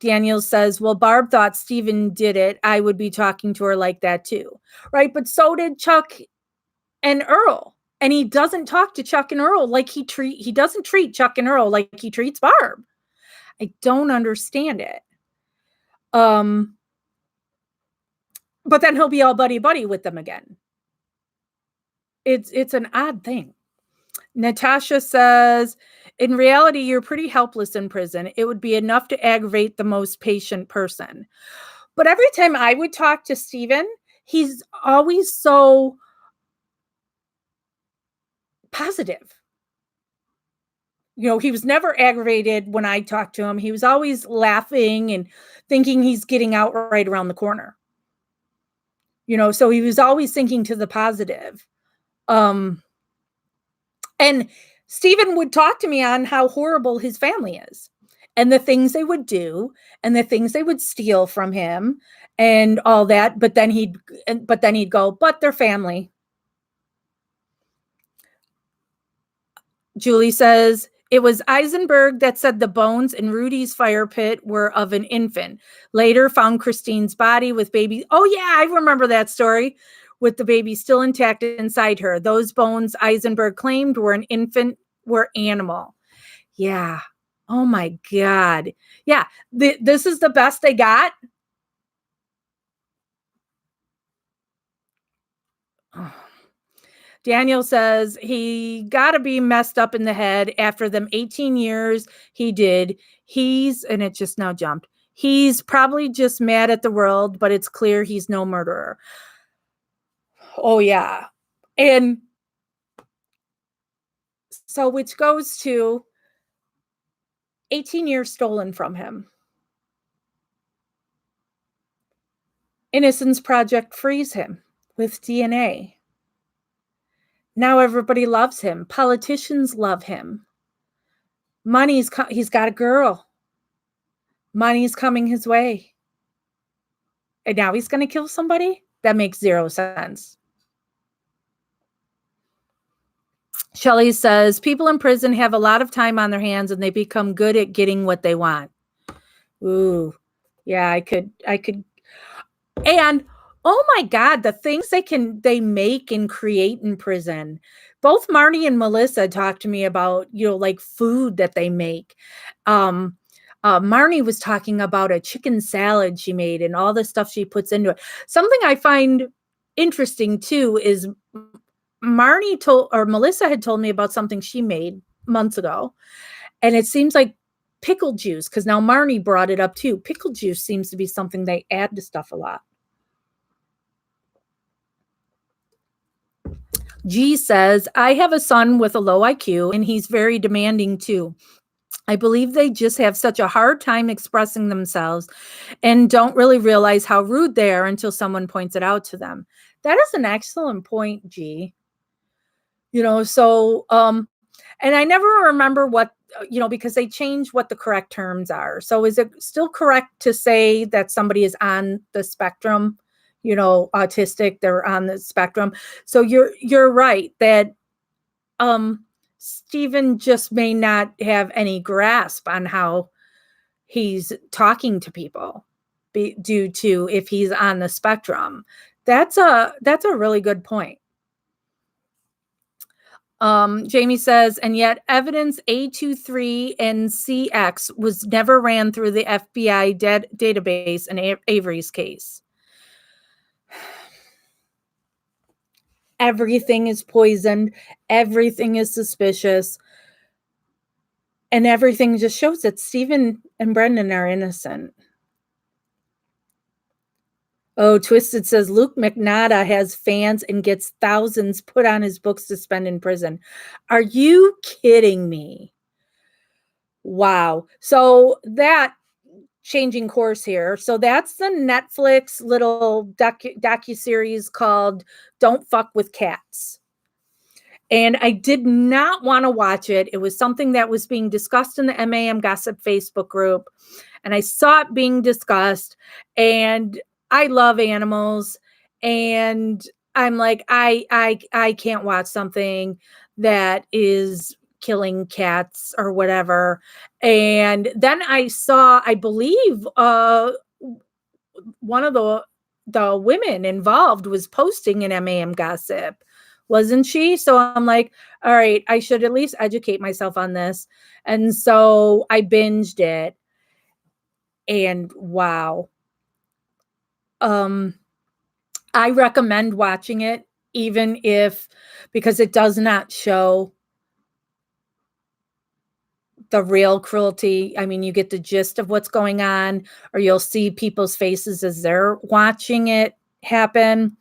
Daniel says, well, Barb thought Steven did it. I would be talking to her like that too. Right. But so did Chuck and Earl. And he doesn't talk to Chuck and Earl like he doesn't treat Chuck and Earl like he treats Barb. I don't understand it. But then he'll be all buddy with them again. It's an odd thing. Natasha says, in reality, you're pretty helpless in prison. It would be enough to aggravate the most patient person. But every time I would talk to Steven, he's always so positive. He was never aggravated when I talked to him. He was always laughing and thinking he's getting out right around the corner. So he was always thinking to the positive. And Steven would talk to me on how horrible his family is and the things they would do and the things they would steal from him and all that. But then he'd go, but they're family. Julie says, it was Eisenberg that said the bones in Rudy's fire pit were of an infant. Later found Christine's body with baby. Oh yeah, I remember that story with the baby still intact inside her. Those bones, Eisenberg claimed, were an infant, were animal. Yeah. Oh my God. Yeah. This is the best they got. Oh. Daniel says he got to be messed up in the head after them 18 years. He did. And it just now jumped. He's probably just mad at the world, but it's clear he's no murderer. Oh, yeah. And so, which goes to 18 years stolen from him. Innocence Project frees him with DNA. Now everybody loves him. Politicians love him. He's got a girl. Money's coming his way. And now he's going to kill somebody? That makes zero sense. Shelley says, people in prison have a lot of time on their hands and they become good at getting what they want. Ooh, yeah, I could. And oh my God, the things they make and create in prison. Both Marnie and Melissa talked to me about, like food that they make. Marnie was talking about a chicken salad she made and all the stuff she puts into it. Something I find interesting too is Melissa had told me about something she made months ago. And it seems like pickle juice, because now Marnie brought it up too. Pickle juice seems to be something they add to stuff a lot. G says, I have a son with a low IQ and he's very demanding too. I believe they just have such a hard time expressing themselves and don't really realize how rude they are until someone points it out to them. That is an excellent point, G. And I never remember what, because they change what the correct terms are. So is it still correct to say that somebody is on the spectrum, autistic, they're on the spectrum? So you're right that Stephen just may not have any grasp on how he's talking to people due to if he's on the spectrum. That's a really good point. Jamie says, and yet evidence A23 and CX was never ran through the FBI database in Avery's case. Everything is poisoned. Everything is suspicious. And everything just shows that Stephen and Brendan are innocent. Oh, Twisted says Luke McNada has fans and gets thousands put on his books to spend in prison. Are you kidding me? Wow. So that changing course here. So that's the Netflix little docuseries called Don't Fuck with Cats. And I did not want to watch it. It was something that was being discussed in the MAM Gossip Facebook group. And I saw it being discussed. And I love animals. And I'm like, I can't watch something that is killing cats or whatever. And then I saw, I believe, one of the women involved was posting in MAM Gossip, wasn't she? So I'm like, all right, I should at least educate myself on this. And so I binged it. And wow. I recommend watching it, even because it does not show the real cruelty. I mean, you get the gist of what's going on, or you'll see people's faces as they're watching it happen.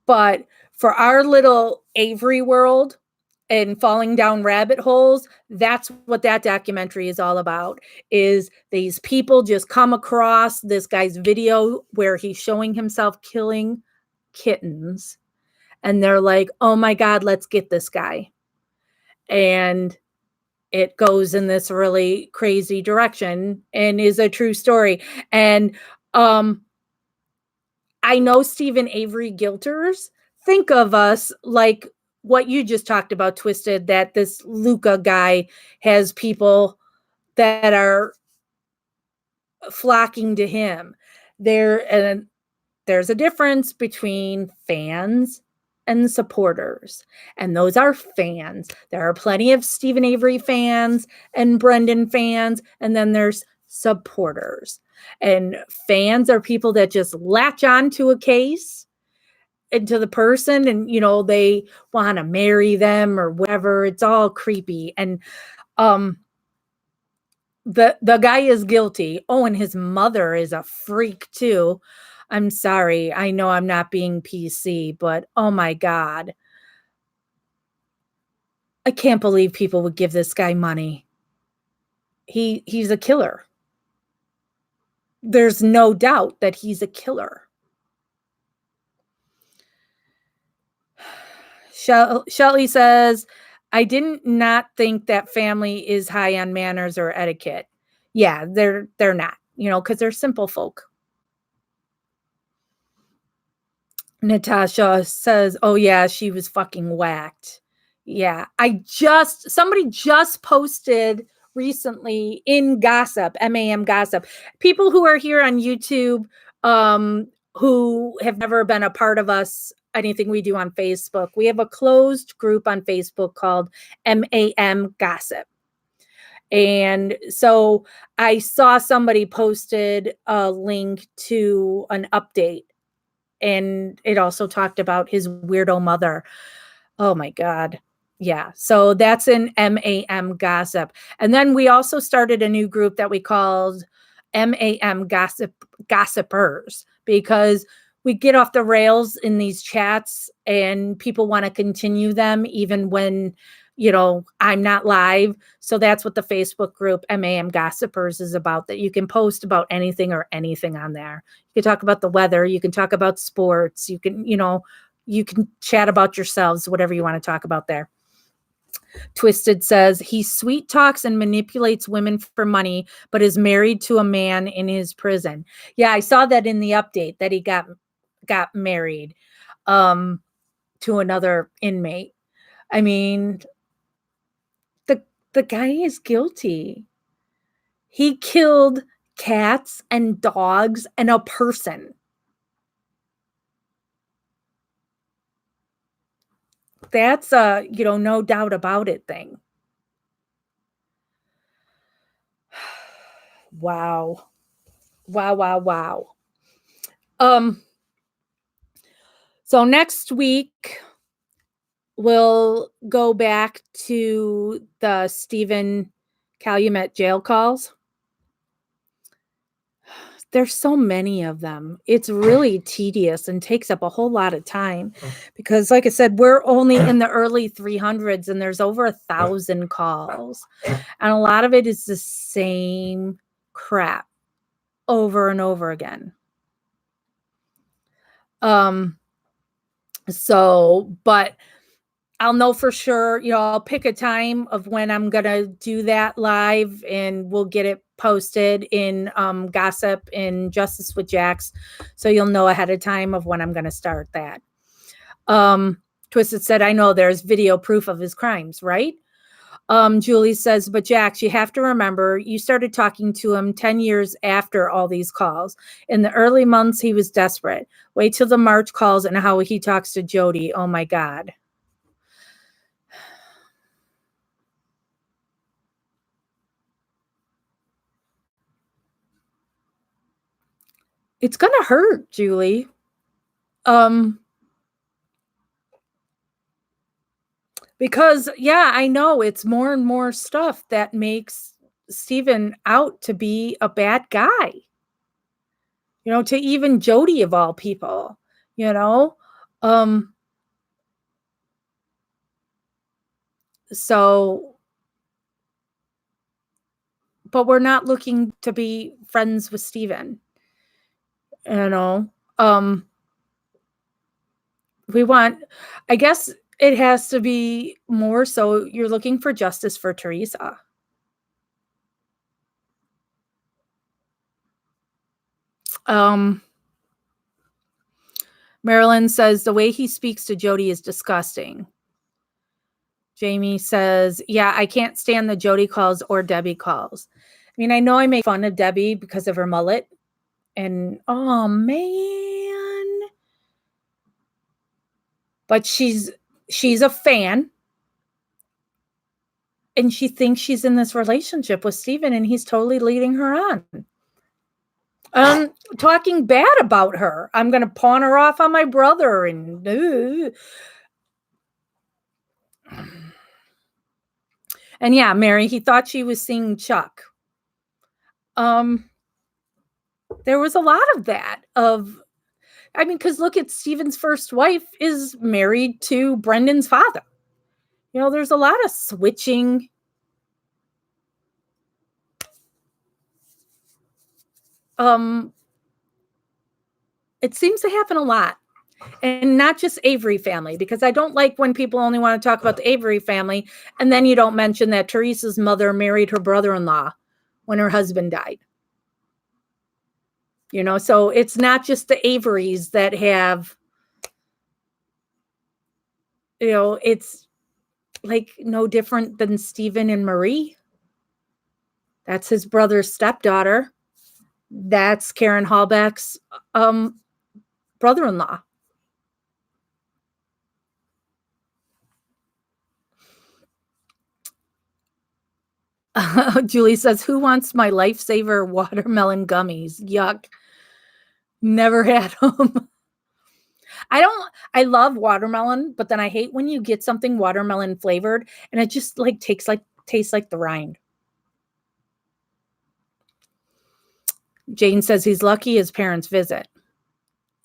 But for our little Avery world and falling down rabbit holes, that's what that documentary is all about, is these people just come across this guy's video where he's showing himself killing kittens. And they're like, oh my God, let's get this guy. And it goes in this really crazy direction and is a true story. And I know Stephen Avery guilters think of us like what you just talked about, Twisted, that this Luca guy has people that are flocking to him. there's a difference between fans and supporters, and those are fans. There are plenty of Stephen Avery fans and Brendan fans, and then there's supporters. And fans are people that just latch on to a case and to the person, and they want to marry them or whatever. It's all creepy. And the guy is guilty. Oh, and his mother is a freak too. I'm sorry. I know I'm not being PC, but oh my God. I can't believe people would give this guy money. He's a killer. There's no doubt that he's a killer. Shelly says, I didn't not think that family is high on manners or etiquette. Yeah, they're not, because they're simple folk. Natasha says, oh yeah, she was fucking whacked. Yeah, somebody just posted recently in Gossip, MAM Gossip. People who are here on YouTube, who have never been a part of us, anything we do on Facebook, we have a closed group on Facebook called MAM Gossip. And so I saw somebody posted a link to an update, and it also talked about his weirdo mother. Oh my God. Yeah. So that's in MAM Gossip. And then we also started a new group that we called MAM Gossipers, because we get off the rails in these chats and people want to continue them even when, I'm not live. So that's what the Facebook group MAM Gossipers is about, that you can post about anything on there. You can talk about the weather. You can talk about sports. You can, you can chat about yourselves, whatever you want to talk about there. Twisted says, he sweet talks and manipulates women for money, but is married to a man in his prison. Yeah, I saw that in the update that he got married to another inmate. I mean, the guy is guilty. He killed cats and dogs and a person. That's a, no doubt about it thing. Wow. So next week we'll go back to the Stephen Calumet jail calls. There's so many of them. It's really tedious and takes up a whole lot of time because, like I said, we're only in the early 300s and there's over 1,000 calls. And a lot of it is the same crap over and over again. But I'll know for sure, I'll pick a time of when I'm going to do that live, and we'll get it posted in Gossip in Justice with Jax. So you'll know ahead of time of when I'm going to start that. Twisted said, I know there's video proof of his crimes, right? Julie says, but Jax, you have to remember, you started talking to him 10 years after all these calls. In the early months, he was desperate. Wait till the March calls and how he talks to Jody. Oh my God. It's going to hurt, Julie. Because, yeah, I know it's more and more stuff that makes Stephen out to be a bad guy. To even Jody of all people, So, but we're not looking to be friends with Stephen. We want, I guess it has to be more so you're looking for justice for Teresa. Marilyn says the way he speaks to Jody is disgusting. Jamie says, yeah, I can't stand the Jody calls or Debbie calls. I mean, I know I make fun of Debbie because of her mullet. And, oh, man. but she's a fan, and she thinks she's in this relationship with Steven, and he's totally leading her on. Talking bad about her. I'm going to pawn her off on my brother. And yeah, Mary, he thought she was seeing Chuck. There was a lot of that. Because look at Steven's first wife is married to Brendan's father. There's a lot of switching. It seems to happen a lot. And not just Avery family, because I don't like when people only want to talk about the Avery family, and then you don't mention that Teresa's mother married her brother-in-law when her husband died. So it's not just the Averys that have, it's like no different than Stephen and Marie. That's his brother's stepdaughter. That's Karen Halbach's brother-in-law. Julie says, who wants my lifesaver watermelon gummies? Yuck. Never had them. I love watermelon, but then I hate when you get something watermelon flavored and it just tastes like the rind. Jane says he's lucky his parents visit.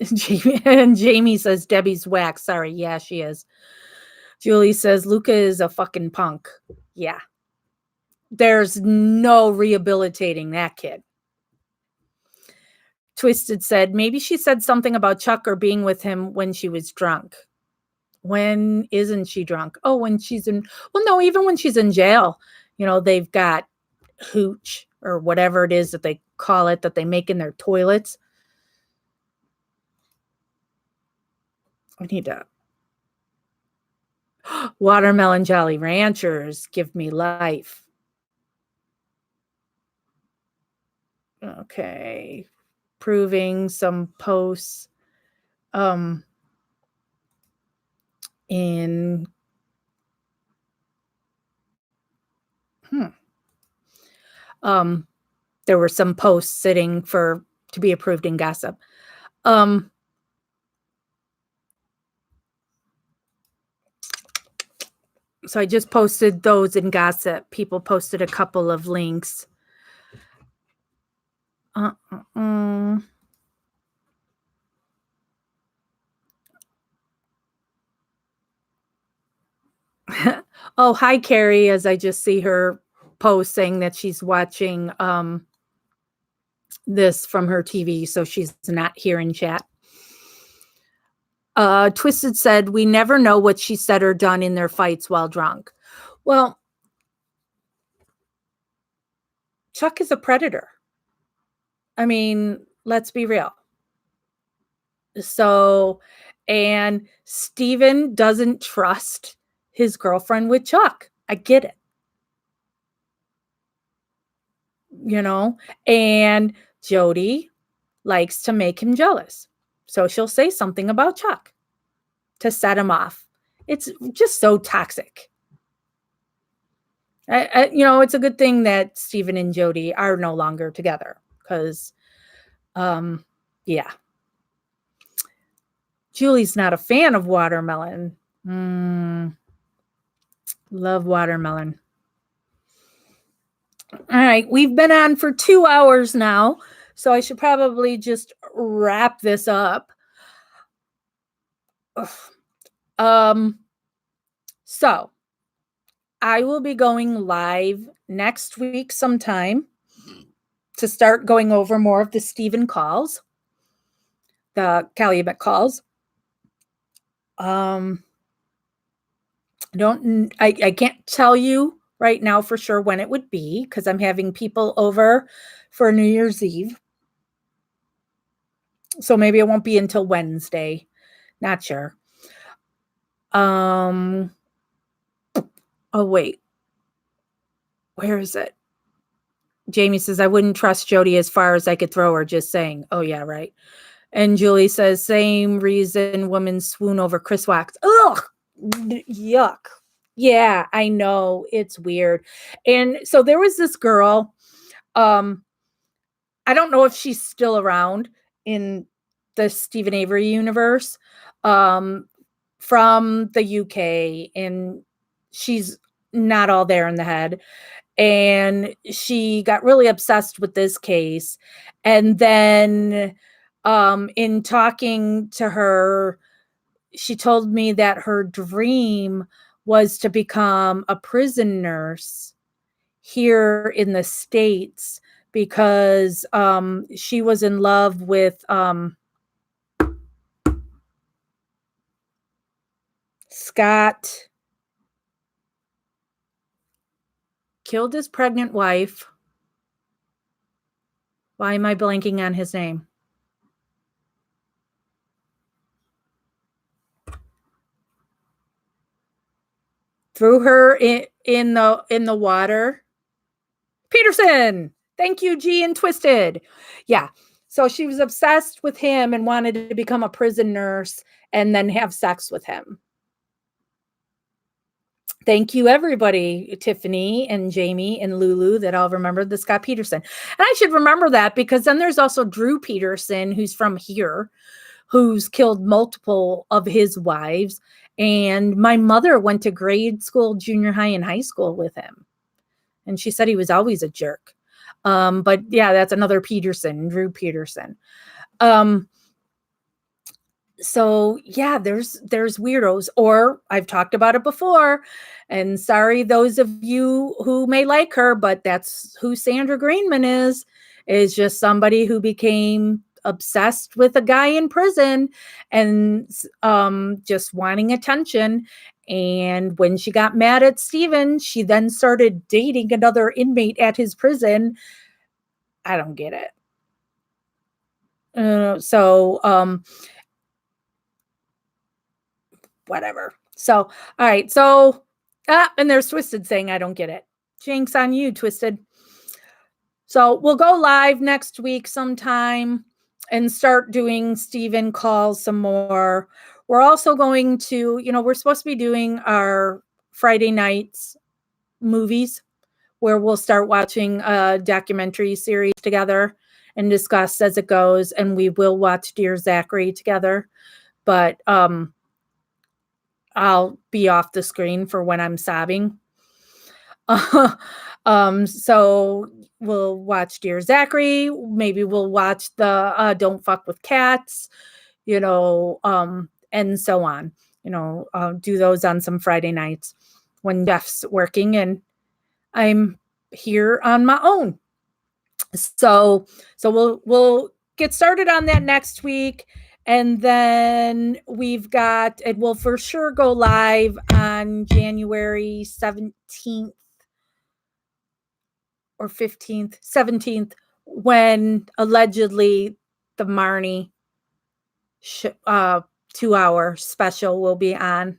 Jamie says Debbie's whack. Sorry. Yeah, she is. Julie says Luca is a fucking punk. Yeah. There's no rehabilitating that kid. Twisted said, maybe she said something about Chuck or being with him when she was drunk. When isn't she drunk? Oh, when she's in, well, no, even when she's in jail, they've got hooch or whatever it is that they call it, that they make in their toilets. I need to. Watermelon Jolly Ranchers give me life. Okay. Proving some posts in there were some posts sitting to be approved in gossip. So I just posted those in gossip. People posted a couple of links. Oh, hi, Carrie, as I just see her post saying that she's watching this from her TV, so she's not here in chat. Twisted said, we never know what she said or done in their fights while drunk. Well, Chuck is a predator. I mean, let's be real. So, and Steven doesn't trust his girlfriend with Chuck. I get it. And Jody likes to make him jealous. So she'll say something about Chuck to set him off. It's just so toxic. It's a good thing that Steven and Jody are no longer together because, yeah. Julie's not a fan of watermelon. Love watermelon. All right. We've been on for 2 hours now, so I should probably just wrap this up. So I will be going live next week sometime to start going over more of the Steven calls, the Calumet calls. I can't tell you right now for sure when it would be because I'm having people over for New Year's Eve. So maybe it won't be until Wednesday. Not sure. Oh, wait. Where is it? Jamie says, I wouldn't trust Jody as far as I could throw her, just saying. Oh, yeah, right. And Julie says, same reason women swoon over Chris Wax. Ugh, yuck. Yeah, I know. It's weird. And so there was this girl, I don't know if she's still around in the Stephen Avery universe, from the UK, and she's not all there in the head. And she got really obsessed with this case. And then in talking to her, she told me that her dream was to become a prison nurse here in the States because she was in love with Scott. Killed his pregnant wife. Why am I blanking on his name? Threw her in the water. Peterson. Thank you, G and Twisted. Yeah. So she was obsessed with him and wanted to become a prison nurse and then have sex with him. Thank you, everybody, Tiffany and Jamie and Lulu, that all remembered the Scott Peterson. And I should remember that because then there's also Drew Peterson, who's from here, who's killed multiple of his wives. And my mother went to grade school, junior high, and high school with him. And she said he was always a jerk. But yeah, that's another Peterson, Drew Peterson. So yeah, there's weirdos, or I've talked about it before, and sorry those of you who may like her, but that's who Sandra Greenman is just somebody who became obsessed with a guy in prison and just wanting attention. And when she got mad at Steven, she then started dating another inmate at his prison. I don't get it. Whatever. So, all right. So, and there's Twisted saying, I don't get it. Jinx on you, Twisted. So we'll go live next week sometime and start doing Stephen calls some more. We're also going to, we're supposed to be doing our Friday nights movies where we'll start watching a documentary series together and discuss as it goes. And we will watch Dear Zachary together. But, I'll be off the screen for when I'm sobbing. So we'll watch Dear Zachary. Maybe we'll watch the Don't Fuck with Cats, and so on. Do those on some Friday nights when Jeff's working and I'm here on my own. So we'll get started on that next week. And then it will for sure go live on January 17th or 15th, 17th, when allegedly the Marnie 2-hour special will be on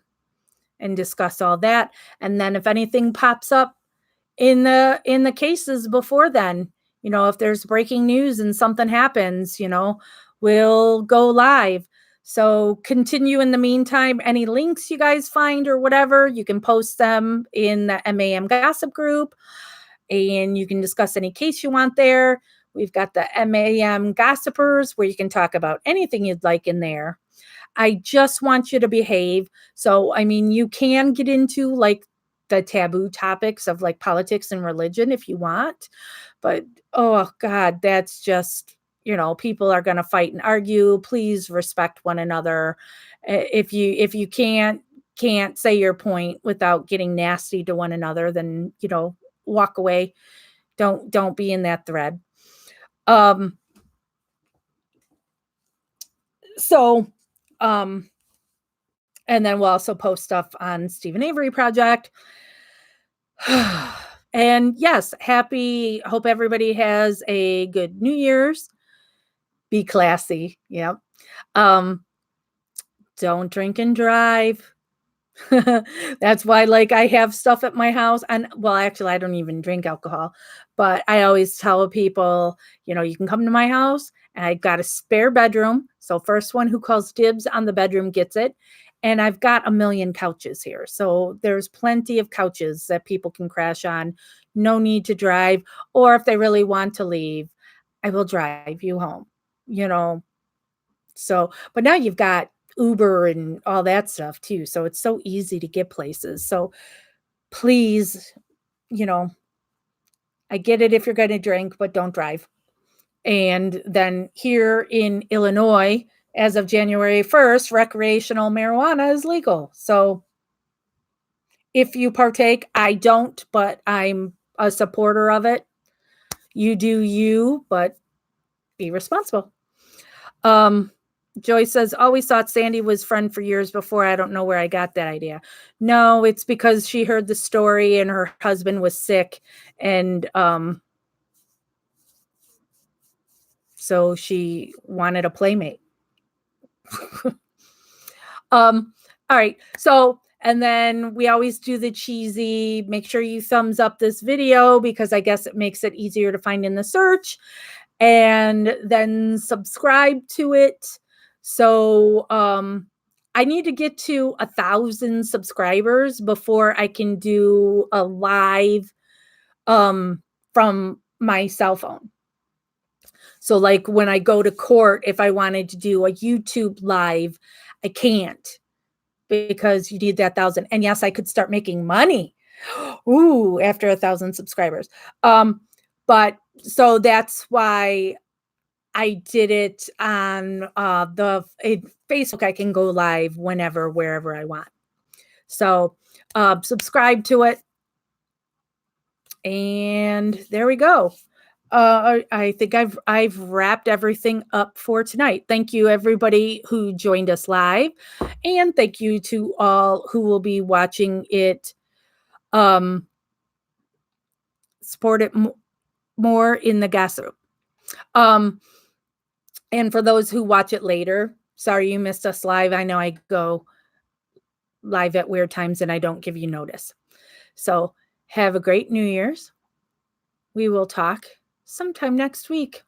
and discuss all that. And then if anything pops up in the cases before then, if there's breaking news and something happens, we'll go live. So continue in the meantime. Any links you guys find or whatever, you can post them in the MAM gossip group and you can discuss any case you want there. We've got the MAM gossipers where you can talk about anything you'd like in there. I just want you to behave. So, you can get into like the taboo topics of like politics and religion if you want, but oh God, that's just, people are going to fight and argue. Please respect one another. If you can't say your point without getting nasty to one another, then, walk away. Don't be in that thread. And then we'll also post stuff on Stephen Avery Project. And yes, hope everybody has a good New Year's. Be classy. Yep. Don't drink and drive. That's why, I have stuff at my house. And well, actually, I don't even drink alcohol, but I always tell people, you can come to my house I've got a spare bedroom. So first one who calls dibs on the bedroom gets it. And I've got a million couches here. So there's plenty of couches that people can crash on. No need to drive. Or if they really want to leave, I will drive you home, you know. So, but now you've got Uber and all that stuff too. So it's so easy to get places. So please, you know, I get it if you're going to drink, but don't drive. And then here in Illinois, as of January 1st, recreational marijuana is legal. So if you partake, I don't, but I'm a supporter of it. You do you, but be responsible. Joy says, always thought Sandy was friend for years before. I don't know where I got that idea. No, it's because she heard the story and her husband was sick. And so she wanted a playmate. All right. So, and then we always do the cheesy, make sure you thumbs up this video because I guess it makes it easier to find in the search, and then subscribe to it. So, I need to get to 1,000 subscribers before I can do a live, from my cell phone. So like when I go to court, if I wanted to do a YouTube live, I can't because you need that 1,000. And yes, I could start making money. Ooh, after 1,000 subscribers. But so that's why I did it on the Facebook. I can go live whenever, wherever I want. So subscribe to it. And there we go. I think I've wrapped everything up for tonight. Thank you everybody who joined us live, and thank you to all who will be watching it. Support it more in the gas room. And for those who watch it later, sorry you missed us live. I know I go live at weird times and I don't give you notice. So have a great New Year's. We will talk sometime next week.